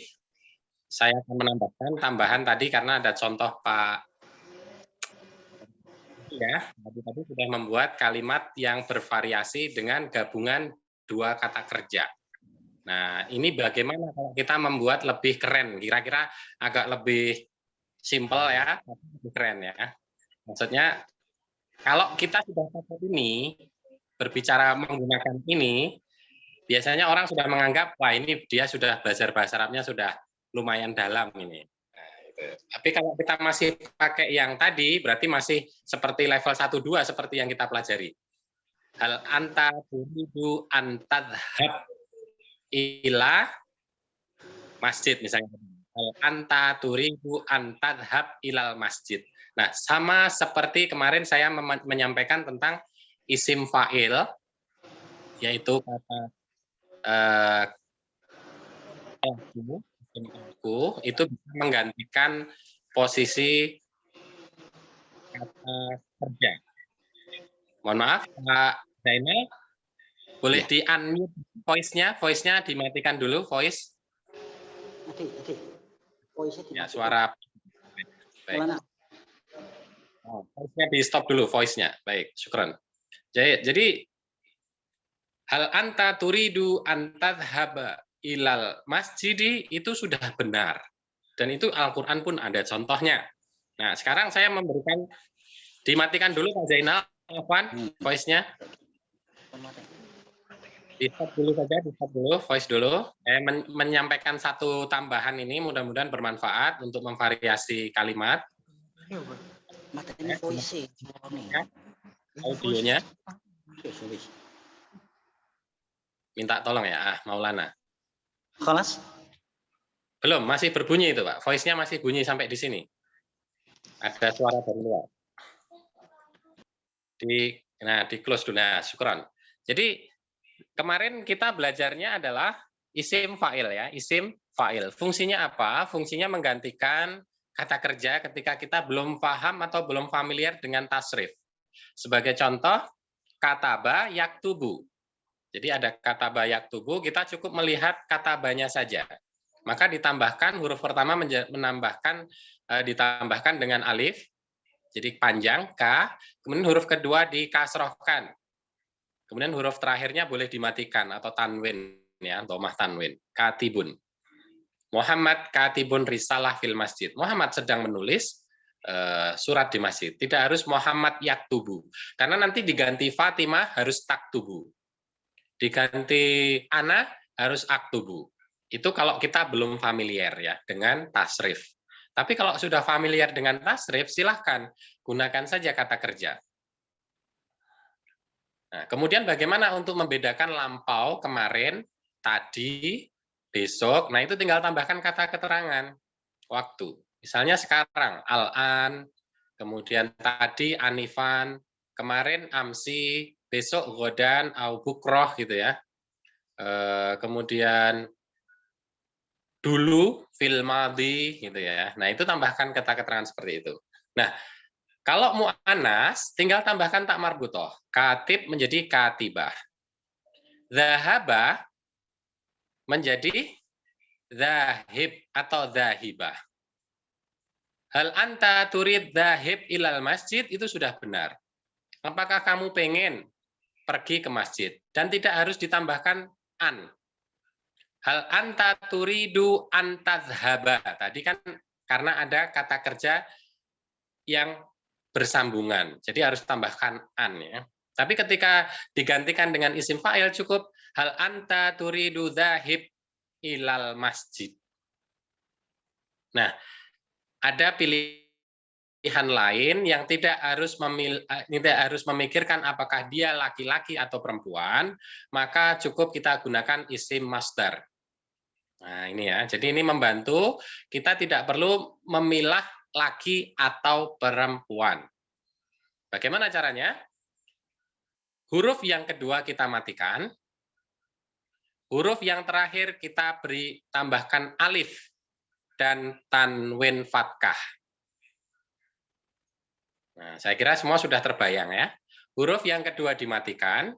saya akan menambahkan tambahan tadi karena ada contoh Pak ya, tadi sudah membuat kalimat yang bervariasi dengan gabungan dua kata kerja. Nah, ini bagaimana kalau kita membuat lebih keren? Kira-kira agak lebih simpel ya, tapi lebih keren ya. Maksudnya, kalau kita sudah pakai ini, berbicara menggunakan ini, biasanya orang sudah menganggap, wah ini dia sudah belajar bahasa Arabnya sudah lumayan dalam ini. Tapi kalau kita masih pakai yang tadi, berarti masih seperti level 1-2 seperti yang kita pelajari. Hal anta turidu antadhab ila masjid misalnya. Hal anta turidu antadhab ilal masjid. Nah, sama seperti kemarin saya menyampaikan tentang isim fa'il, yaitu kata aku itu bisa menggantikan posisi kata kerja. Mohon maaf, Pak Zainal, boleh di unmute voice-nya dimatikan dulu voice. Ya, suara. Baik. Oh, voice-nya di stop dulu voice-nya. Baik, syukran. Jadi hal anta turidu antadhaba ilal masjidi itu sudah benar. Dan itu Al-Quran pun ada contohnya. Nah, sekarang saya memberikan, dimatikan dulu Pak Zainal, voice-nya. Di-stop dulu saja, di-stop dulu, voice dulu. Saya menyampaikan satu tambahan ini, mudah-mudahan bermanfaat untuk memvariasi kalimat. Audionya. Minta tolong ya, Maulana. Kelas? Belum, masih berbunyi itu, Pak. Voice-nya masih bunyi sampai di sini. Ada suara dari luar. Di close dulu. Nah, syukran. Jadi, kemarin kita belajarnya adalah isim fa'il ya, isim fa'il. Fungsinya apa? Fungsinya menggantikan kata kerja ketika kita belum paham atau belum familiar dengan tasrif. Sebagai contoh, kataba yaktubu. Jadi ada kataba yaktubu, kita cukup melihat katabanya saja. Maka ditambahkan huruf pertama ditambahkan dengan alif, jadi panjang K, kemudian huruf kedua dikasrohkan. Kemudian huruf terakhirnya boleh dimatikan atau tanwin ya, dhamah tanwin, katibun. Muhammad katibun risalah fil masjid. Muhammad sedang menulis surat di masjid. Tidak harus Muhammad yaktubu. Karena nanti diganti Fatimah harus taktubu. Diganti Ana harus aktubu. Itu kalau kita belum familiar ya dengan tasrif. Tapi kalau sudah familiar dengan tasrif, silahkan gunakan saja kata kerja. Nah, kemudian bagaimana untuk membedakan lampau, kemarin, tadi, besok? Nah, itu tinggal tambahkan kata keterangan waktu. Misalnya sekarang, al-an, kemudian tadi anifan, kemarin amsi, besok godan, au bukroh gitu ya. Kemudian dulu fil madhi gitu ya. Nah, itu tambahkan kata keterangan seperti itu. Nah, kalau mu'annas tinggal tambahkan tak marbutoh. Katib menjadi katibah. Zahaba menjadi zahib atau zahibah. Hal anta turid zahib ilal masjid itu sudah benar. Apakah kamu pengen pergi ke masjid? Dan tidak harus ditambahkan an. Hal anta turidu antazhaba. Tadi kan karena ada kata kerja yang bersambungan. Jadi harus tambahkan an ya. Tapi ketika digantikan dengan isim fa'il cukup hal anta turidu zahib ilal masjid. Nah, ada pilihan lain yang tidak harus memikirkan apakah dia laki-laki atau perempuan, maka cukup kita gunakan isim masdar. Nah, ini ya. Jadi ini membantu kita tidak perlu memilah laki atau perempuan. Bagaimana caranya? Huruf yang kedua kita matikan. Huruf yang terakhir kita beri tambahkan alif dan tanwin fathah. Nah, saya kira semua sudah terbayang ya. Huruf yang kedua dimatikan,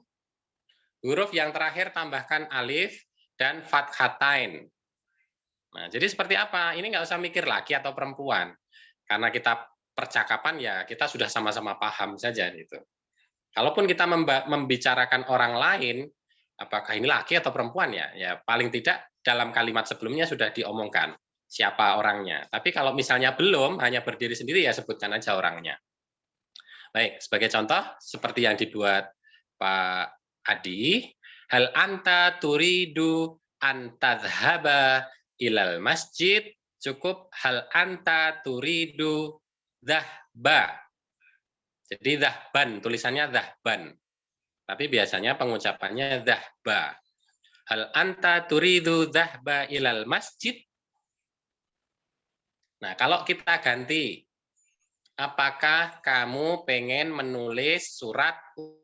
huruf yang terakhir tambahkan alif dan fathatain. Nah, jadi seperti apa? Ini nggak usah mikir laki atau perempuan. Karena kita percakapan ya kita sudah sama-sama paham saja gitu. Kalaupun kita membicarakan orang lain, apakah ini laki atau perempuan ya? Ya paling tidak dalam kalimat sebelumnya sudah diomongkan siapa orangnya. Tapi kalau misalnya belum, hanya berdiri sendiri ya sebutkan aja orangnya. Baik, sebagai contoh seperti yang dibuat Pak Adi, hal anta turidu an tadhhaba ilal masjid, cukup hal anta turidu dhahba. Jadi dhahban, tulisannya dhahban. Tapi biasanya pengucapannya dhahba. Hal anta turidu dhahba ilal masjid. Nah, kalau kita ganti, apakah kamu pengen menulis surat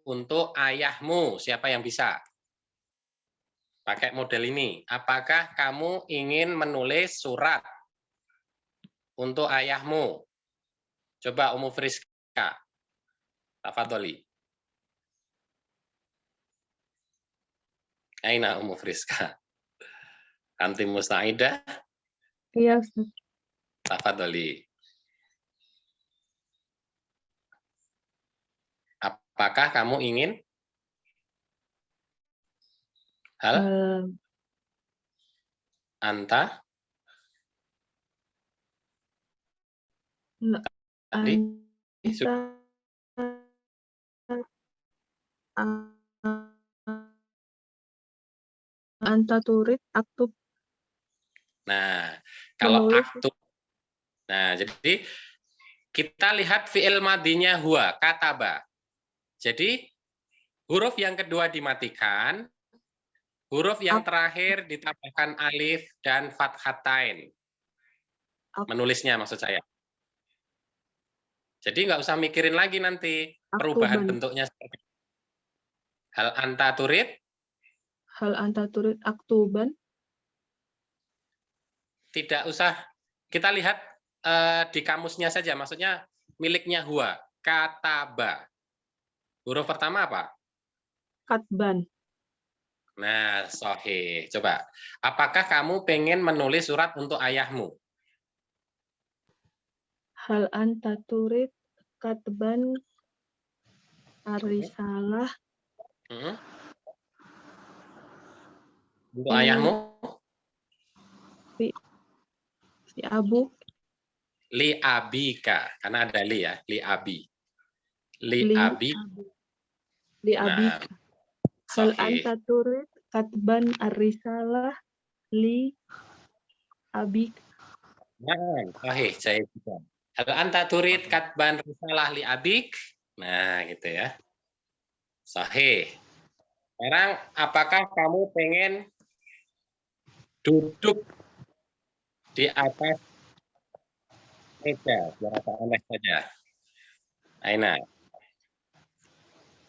untuk ayahmu? Siapa yang bisa? Pakai model ini. Apakah kamu ingin menulis surat untuk ayahmu? Coba Umu Friska. Tafadholi. Aina Umu Friska. Anti Mustaidah. Iya, Ustaz. Tafadholi. Apakah kamu ingin hal anta tadi anta turid aktub. Nah, kalau Menulis. aktub. Nah, jadi kita lihat fi'il madinya huwa, kataba. Jadi huruf yang kedua dimatikan, huruf yang terakhir ditambahkan alif dan fathatain. Menulisnya maksud saya. Jadi nggak usah mikirin lagi nanti perubahan bentuknya seperti itu. Hal anta turid? Hal anta turid aktuban? Tidak usah. Kita lihat di kamusnya saja. Maksudnya miliknya huwa, kataba. Huruf pertama apa? Katban. Nah, sahih. Coba. Apakah kamu pengen menulis surat untuk ayahmu? Hal anta turid katban arisalah. Untuk ayahmu? Si abu. Li abika. Karena ada li ya. Li abi. Li abi. Li abi. Nah, Hal sahih. anta turid katban arisalah li abik. Nah, sahih. Saya juga. Hal anta turid katban risalah li abik. Nah, gitu ya. Sahih. Sekarang, apakah kamu pengen duduk di atas meja? Biar agak aneh saja. Aina.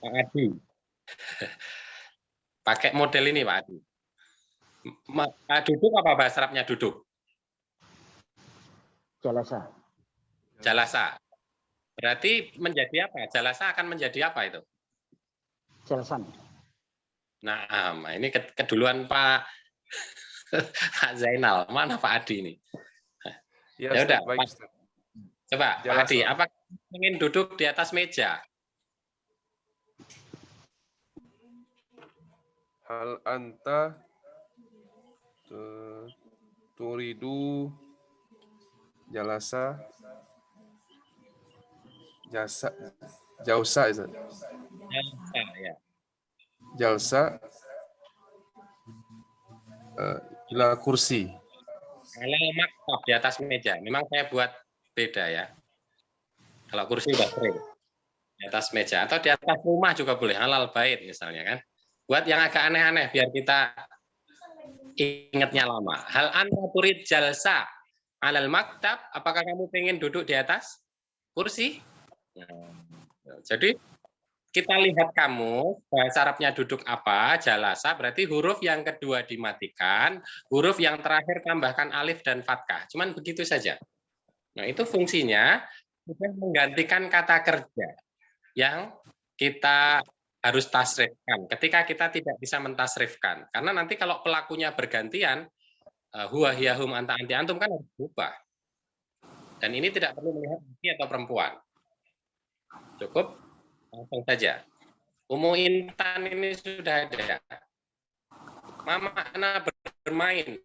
Pak Adi. Pakai model ini, Pak Adi. Duduk apa bahasa Arabnya duduk? Jalasa. Jalasa. Berarti menjadi apa? Jalasa akan menjadi apa itu? Jalasan. Nah, ini keduluan Pak Zainal. Mana Pak Adi ini? Ya, Ya udah, baik, Pak. Coba Pak Adi, apa ingin duduk di atas meja? Hal anta turidu jalasa jausa Ustaz. Ya. Jalsa ila kursi. Kalau maktab di atas meja, memang saya buat beda ya. Kalau kursi udah sering. Di atas meja atau di atas rumah juga boleh, halal bait misalnya kan. Buat yang agak aneh-aneh biar kita ingatnya lama. Hal anta turid jalsa alal maktab, apakah kamu pengen duduk di atas kursi? Nah, jadi kita lihat kamu bahasa Arabnya duduk apa, jalasa, berarti huruf yang kedua dimatikan, huruf yang terakhir tambahkan alif dan fathah. Cuman begitu saja. Nah, itu fungsinya sudah menggantikan kata kerja yang kita harus tasrifkan ketika kita tidak bisa mentasrifkan. Karena nanti kalau pelakunya bergantian, huwa, hiya, hum, anta, anti, antum kan harus berubah. Dan ini tidak perlu melihat laki atau perempuan. Cukup langsung saja. Umu Intan ini sudah ada. Ma makna bermain?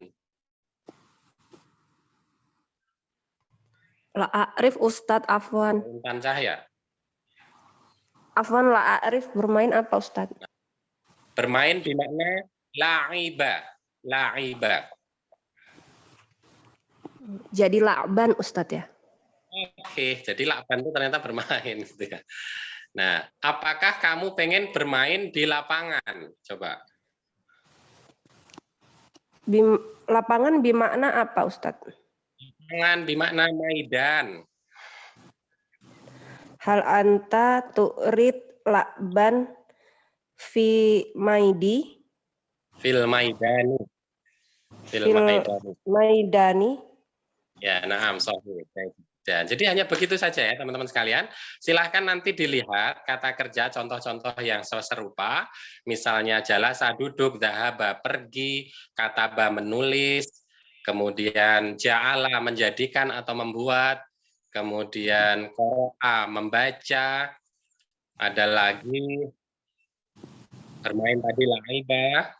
La a'rif Ustadz, afwan. Intan Cahya. Afwan, la a'rif bermain apa Ustadz? Bermain bermakna la'iba. La'iba. Jadi la'ban Ustadz ya? Oke, jadi lakban itu ternyata bermain gitu ya. Nah, apakah kamu pengen bermain di lapangan? Coba. Lapangan bimakna apa Ustadz? Lapangan bimakna maidan. Hal anta tu'rid la'ban fi maidi? Fil maidani. Fil maidani. Maidani. Ya, na'am, sahih. Jadi hanya begitu saja ya teman-teman sekalian. Silahkan nanti dilihat kata kerja contoh-contoh yang serupa. Misalnya jalasa duduk, dhahaba pergi, kataba menulis, kemudian ja'ala menjadikan atau membuat, kemudian qara'a membaca, ada lagi bermain tadi laiba.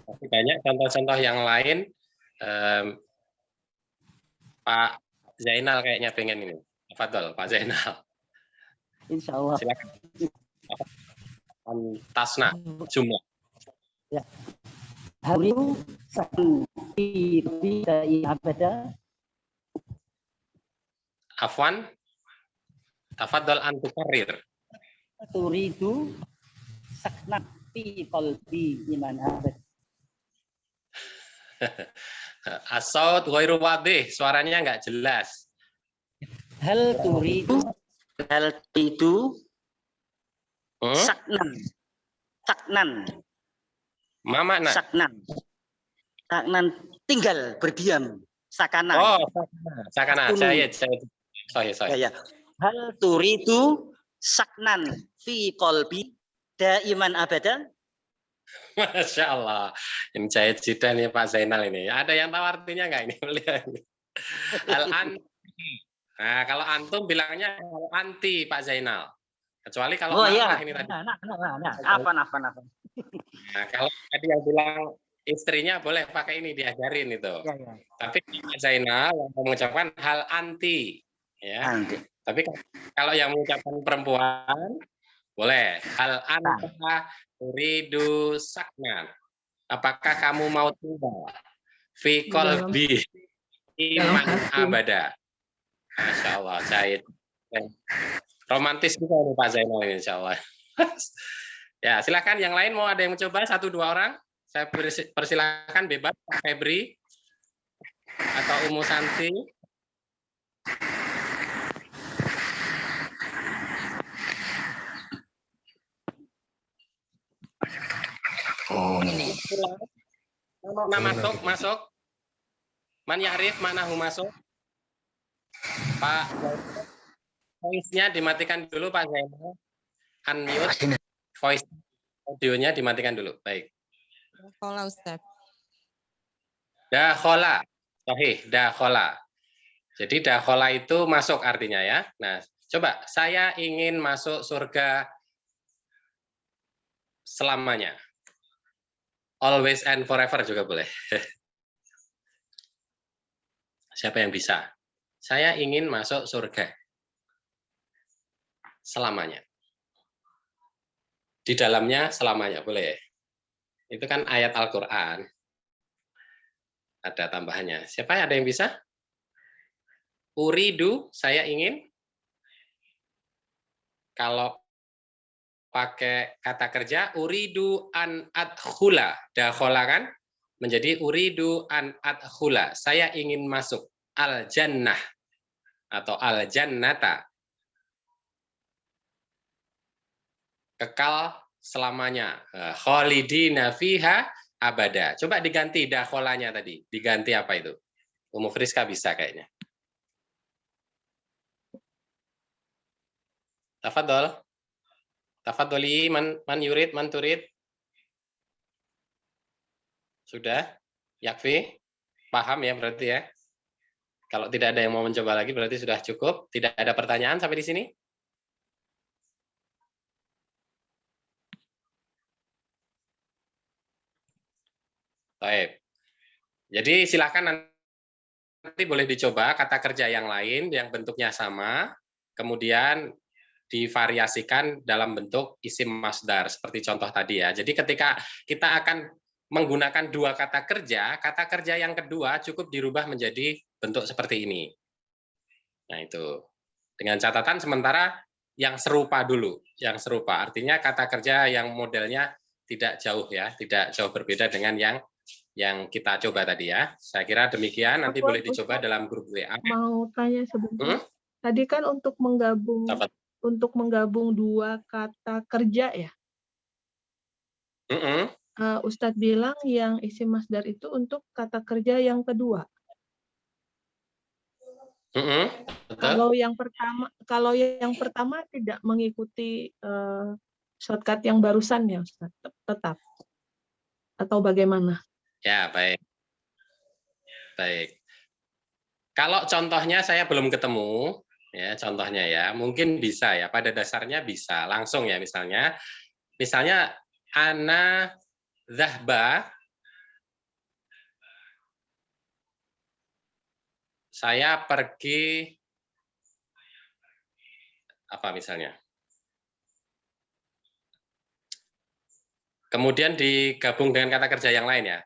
Masih banyak contoh-contoh yang lain. Pak Zainal kayaknya pengen ini. Fadol, Pak Zainal. Insya Allah. Silakan. Tasna jumlah. Ya. Hariu sakti bidai abada. Afwan. Tafadhol antu karir. Turidu saknat fi qalbi iman abad. As-saut ghairu wadih, suaranya nggak jelas. Hal turidu saknan. Saknan. Ma makna? Saknan tinggal berdiam. Sakana. Oh, sakana. Saya. Sorry. Ya. Hal turidu saknan fi qalbi daiman abada. Masya Allah. Ini jahit jidan nih Pak Zainal ini. Ada yang tahu artinya nggak ini? Nah, kalau antum bilangnya anti Pak Zainal. Kecuali kalau ini tadi. Apa? Nah, kalau tadi yang bilang istrinya boleh pakai ini diajarin itu. Ya. Tapi Pak Zainal yang mengucapkan hal anti. Ya. Anti. Tapi kalau yang mengucapkan perempuan boleh. Hal anta turidu saknan. Apakah kamu mau tinggal? Fi qalbi iman abada. Masya Allah, Zaid. Romantis juga nih Pak Zainal ini, insya Allah. Ya, silakan yang lain mau ada yang mencoba 1-2 orang. Saya persilakan bebas Pak Febri atau Umu Santi. Oh, ini. Masuk. Man ya'rif manahu masuk. Pak, voice-nya dimatikan dulu Pak Zainal. Unmute. Voice audionya dimatikan dulu. Baik. Dakhola Ustaz. Dakhola. Sahih, dakhola. Jadi dakhola itu masuk artinya ya. Nah, coba saya ingin masuk surga selamanya. Always and forever juga boleh. Siapa yang bisa? Saya ingin masuk surga selamanya. Di dalamnya selamanya, boleh. Itu kan ayat Al-Quran. Ada tambahannya. Siapa ada yang bisa? Uridu, saya ingin. Kalau pakai kata kerja, uridu an adkhula. Dakhola kan? Menjadi uridu an adkhula. Saya ingin masuk. Al-jannah. Atau al-jannata. Kekal selamanya. Khalidina fiha abada. Coba diganti dakholanya tadi. Diganti apa itu? Umu Friska bisa kayaknya. Tafadhol. Tafadholi, man yurid, man turid. Sudah? Yakfi? Paham ya berarti ya? Kalau tidak ada yang mau mencoba lagi berarti sudah cukup. Tidak ada pertanyaan sampai di sini? Baik. Jadi silakan nanti boleh dicoba kata kerja yang lain yang bentuknya sama, kemudian divariasikan dalam bentuk isim masdar seperti contoh tadi ya. Jadi ketika kita akan menggunakan dua kata kerja yang kedua cukup dirubah menjadi bentuk seperti ini. Nah itu. Dengan catatan sementara yang serupa dulu, yang serupa. Artinya kata kerja yang modelnya tidak jauh ya, tidak jauh berbeda dengan yang kita coba tadi ya. Saya kira demikian, nanti boleh dicoba dalam grup WA. Mau tanya sebentar. Tadi kan untuk menggabung dua kata kerja ya. Ustadz bilang yang isim masdar itu untuk kata kerja yang kedua. Kalau yang pertama tidak mengikuti shortcut yang barusan ya Ustadz, tetap atau bagaimana? Ya, baik. Baik. Kalau contohnya saya belum ketemu, ya contohnya ya, mungkin bisa ya, pada dasarnya bisa langsung ya misalnya ana dhahba, saya pergi apa misalnya. Kemudian digabung dengan kata kerja yang lain ya.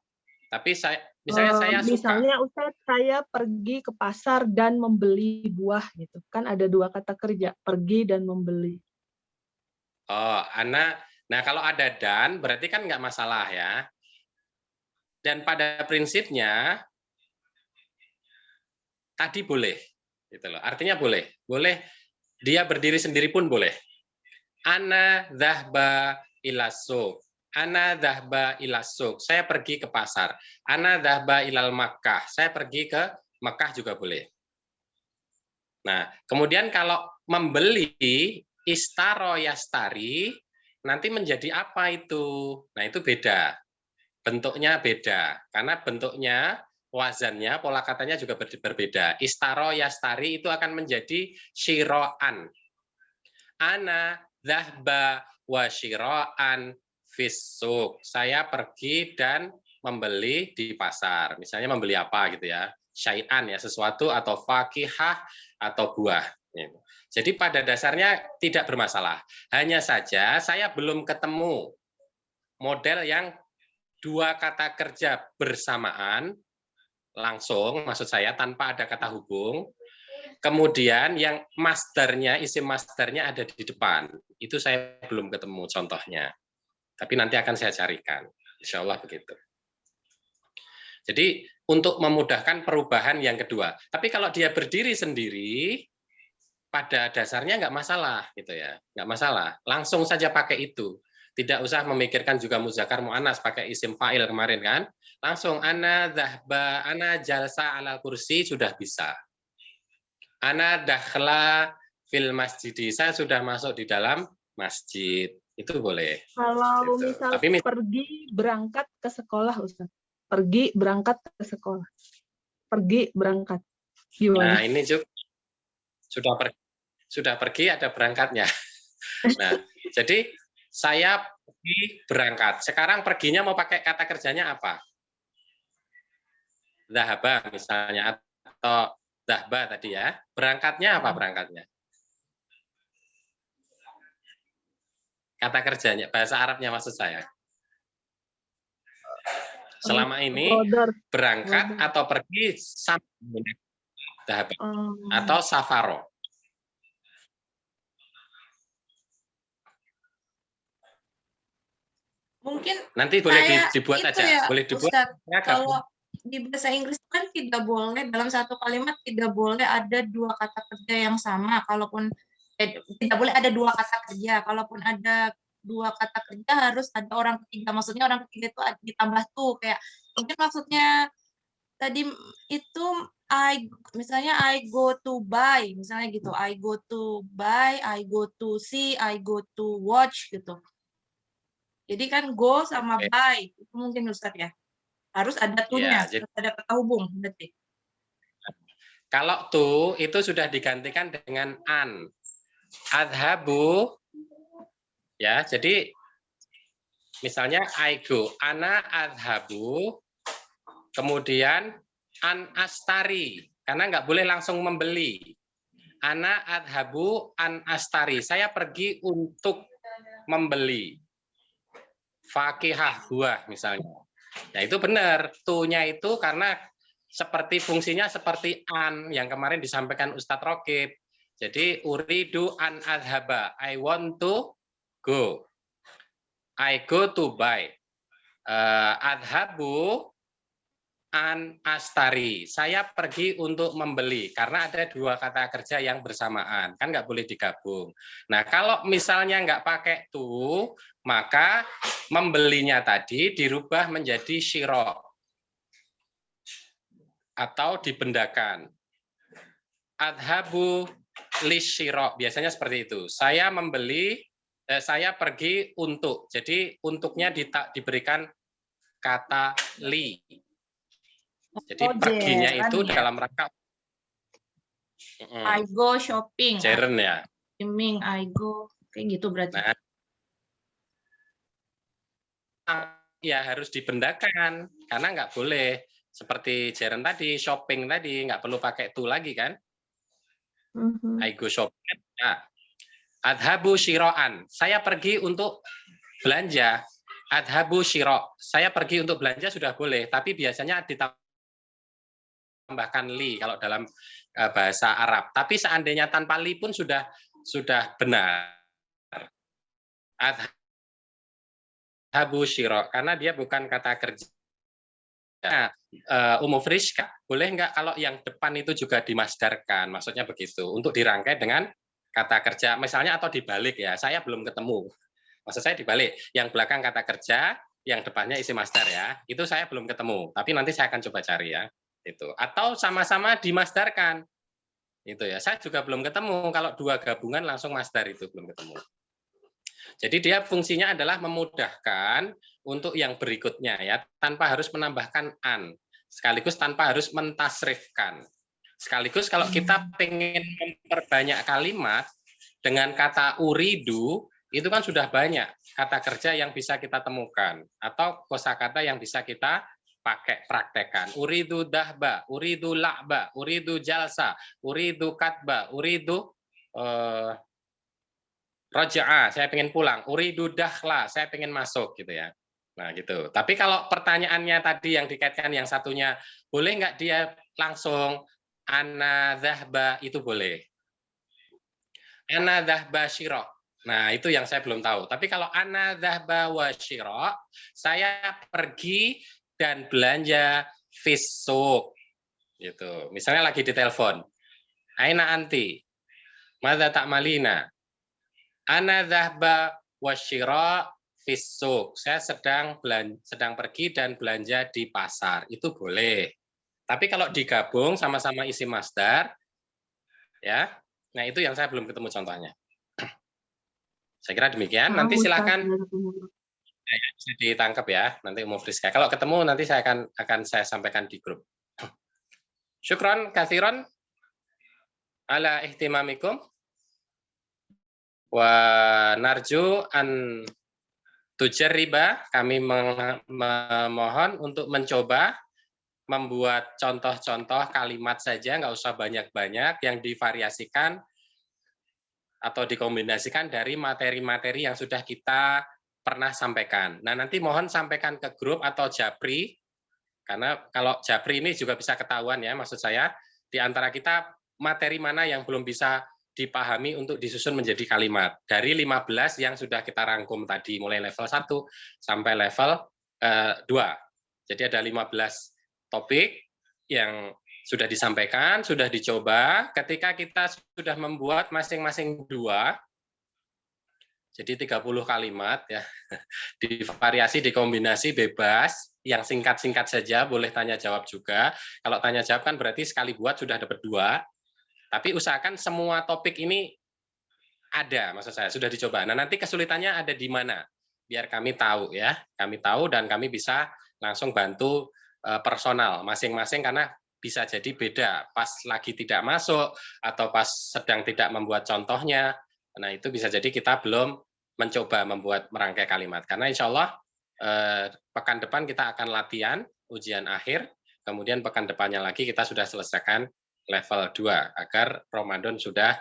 Tapi saya saya suka. Misalnya Ustadz, saya pergi ke pasar dan membeli buah gitu. Kan ada dua kata kerja, pergi dan membeli. Oh, nah kalau ada dan berarti kan nggak masalah ya. Dan pada prinsipnya tadi boleh, gitu loh. Artinya boleh dia berdiri sendiri pun boleh. Ana dhahba ila suq. Ana dhahba ila suq. Saya pergi ke pasar. Ana dhahba ilal Makkah. Saya pergi ke Makkah juga boleh. Nah, kemudian kalau membeli istaro yastari nanti menjadi apa itu? Nah, itu beda. Bentuknya beda. Karena bentuknya, wazannya, pola katanya juga berbeda. Istaro yastari itu akan menjadi shiro'an. Ana dhahba wa shiro'an fisuk. Saya pergi dan membeli di pasar. Misalnya membeli apa gitu ya. Syai'an ya, sesuatu atau fakihah atau buah. Jadi pada dasarnya tidak bermasalah. Hanya saja saya belum ketemu model yang dua kata kerja bersamaan, langsung, maksud saya tanpa ada kata hubung, kemudian yang masdarnya, isim masdarnya ada di depan. Itu saya belum ketemu contohnya. Tapi nanti akan saya carikan. Insya Allah begitu. Jadi untuk memudahkan perubahan yang kedua. Tapi kalau dia berdiri sendiri, pada dasarnya nggak masalah, gitu ya, nggak masalah. Langsung saja pakai itu. Tidak usah memikirkan juga muzakkar muannas pakai isim fa'il kemarin kan. Langsung ana dhahba, ana jalsa ala kursi sudah bisa. Ana dakhla fil masjid. Saya sudah masuk di dalam masjid. Itu boleh. Kalau gitu. misalnya pergi berangkat ke sekolah Ustaz. Pergi berangkat ke sekolah. Pergi berangkat. Gimana? Nah, ini juga sudah pergi ada berangkatnya. Nah, jadi saya pergi berangkat. Sekarang perginya mau pakai kata kerjanya apa? Dhahaba misalnya, atau dhahba tadi ya. Berangkatnya apa berangkatnya? Kata kerjanya, bahasa Arabnya maksud saya. Selama ini berangkat atau pergi sama dhahaba atau safaro. Mungkin nanti boleh saya dibuat aja, ya, boleh dibuat. Ustadz, kalau di bahasa Inggris kan tidak boleh dalam satu kalimat tidak boleh ada dua kata kerja yang sama. Kalaupun tidak boleh ada dua kata kerja. Kalaupun ada dua kata kerja harus ada orang ketiga. Maksudnya orang ketiga itu ditambah tuh kayak mungkin maksudnya tadi itu misalnya I go to buy, misalnya gitu. I go to buy, I go to see, I go to watch gitu. Jadi kan go sama buy itu mungkin Ustadz ya. Harus ada to-nya, Ya, harus ada kata hubung berarti. kalau to itu sudah digantikan dengan an. Adhabu, ya, jadi misalnya I go, ana adhabu, kemudian an astari, karena nggak boleh langsung membeli. Ana adhabu an astari, saya pergi untuk membeli. Fakihah, buah misalnya. Ya itu benar, to-nya itu karena seperti fungsinya seperti an yang kemarin disampaikan Ustadz Rokib. Jadi uridu an adhaba, I want to go. I go to buy. Adhabu an astari, saya pergi untuk membeli, karena ada dua kata kerja yang bersamaan, kan nggak boleh digabung. Nah kalau misalnya nggak pakai to, maka membelinya tadi dirubah menjadi syiro atau dibendakan. Adhabu lisyiro, biasanya seperti itu. Saya membeli, saya pergi untuk. Jadi untuknya diberikan kata li. Jadi perginya itu ya. dalam rangka I go shopping. Jeren ya. Shopping, I go kayak gitu berarti. Nah, ya harus dibendakan karena nggak boleh seperti Jeren tadi, shopping tadi nggak perlu pakai to lagi kan? I go shopping. Ya. Adhabu shiro'an, saya pergi untuk belanja. Adhabu shiro, saya pergi untuk belanja sudah boleh, tapi biasanya ditambahkan li kalau dalam bahasa Arab. Tapi seandainya tanpa li pun sudah benar. Adhabu shiro, karena dia bukan kata kerja. Nah, Umu Friska, boleh nggak kalau yang depan itu juga dimasdarkan? Maksudnya begitu, untuk dirangkai dengan kata kerja, misalnya atau dibalik ya, saya belum ketemu. Maksud saya dibalik, yang belakang kata kerja, yang depannya isi masdar ya, itu saya belum ketemu, tapi nanti saya akan coba cari ya. Itu. Atau sama-sama dimasdarkan. Itu ya, saya juga belum ketemu, kalau dua gabungan langsung masdar itu belum ketemu. Jadi dia fungsinya adalah memudahkan untuk yang berikutnya ya, tanpa harus menambahkan an, sekaligus tanpa harus mentasrifkan. Sekaligus kalau kita pengen memperbanyak kalimat dengan kata uridu, itu kan sudah banyak kata kerja yang bisa kita temukan atau kosakata yang bisa kita pakai praktekkan. Uridu dahba, uridu la'ba, uridu jalsa, uridu katba, uridu Roja'a, saya pengen pulang. Uridu dakhla, saya pengen masuk gitu ya. Nah gitu. Tapi kalau pertanyaannya tadi yang dikaitkan yang satunya, boleh nggak dia langsung ana dhahba, itu boleh. Ana dhahba syiro. Nah itu yang saya belum tahu. Tapi kalau ana dhahba wa syiro, saya pergi dan belanja fisuk. Gitu. Misalnya lagi ditelepon. Aina anti? Madza ta'malina? Ana dhahba wasyira fisuk. Saya sedang pergi dan belanja di pasar. Itu boleh. Tapi kalau digabung sama-sama isi masdar, ya. Nah, itu yang saya belum ketemu contohnya. Saya kira demikian. Nanti silakan ya, bisa ditangkap ya. Nanti Umu Friska. Kalau ketemu nanti saya akan saya sampaikan di grup. Syukron katsiran ala ihtimamikum. Wa narju an tujarriba, kami memohon untuk mencoba membuat contoh-contoh kalimat saja, nggak usah banyak-banyak, yang divariasikan atau dikombinasikan dari materi-materi yang sudah kita pernah sampaikan. Nah nanti mohon sampaikan ke grup atau Japri, karena kalau Japri ini juga bisa ketahuan ya, maksud saya di antara kita materi mana yang belum bisa dipahami untuk disusun menjadi kalimat. Dari 15 yang sudah kita rangkum tadi, mulai level 1 sampai level 2. Jadi ada 15 topik yang sudah disampaikan, sudah dicoba. Ketika kita sudah membuat masing-masing 2, Jadi 30 kalimat ya. Divariasi, dikombinasi bebas, yang singkat-singkat saja, boleh tanya jawab juga. Kalau tanya jawab kan berarti sekali buat sudah dapat 2. Tapi usahakan semua topik ini ada, maksud saya sudah dicoba. Nah, nanti kesulitannya ada di mana? Biar kami tahu ya. Kami tahu dan kami bisa langsung bantu personal masing-masing, karena bisa jadi beda pas lagi tidak masuk atau pas sedang tidak membuat contohnya. Nah, itu bisa jadi kita belum mencoba membuat merangkai kalimat. Karena insya Allah pekan depan kita akan latihan ujian akhir, kemudian pekan depannya lagi kita sudah selesaikan level 2 agar Ramadan sudah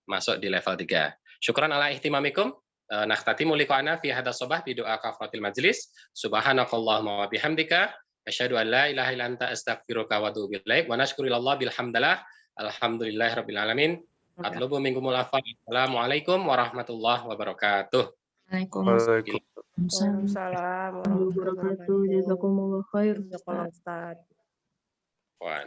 masuk di level 3. Syukran ala ihtimamikum. Nakhtatimu liqa'ana fi hadha sabah bi doa kafaratil majlis. Subhanakallahumma wa bihamdika asyhadu an la ilaha illa anta astaghfiruka wa atubu ilaik. Wa nashkurillah bilhamdallah. Alhamdulillahirabbil alamin. Atlubu minkumul afwa. Assalamualaikum warahmatullahi wabarakatuh. Waalaikumsalam. Waalaikumsalam Wabarakatuh. Jazakumullah khair. Jazakallah Ustaz. Wah.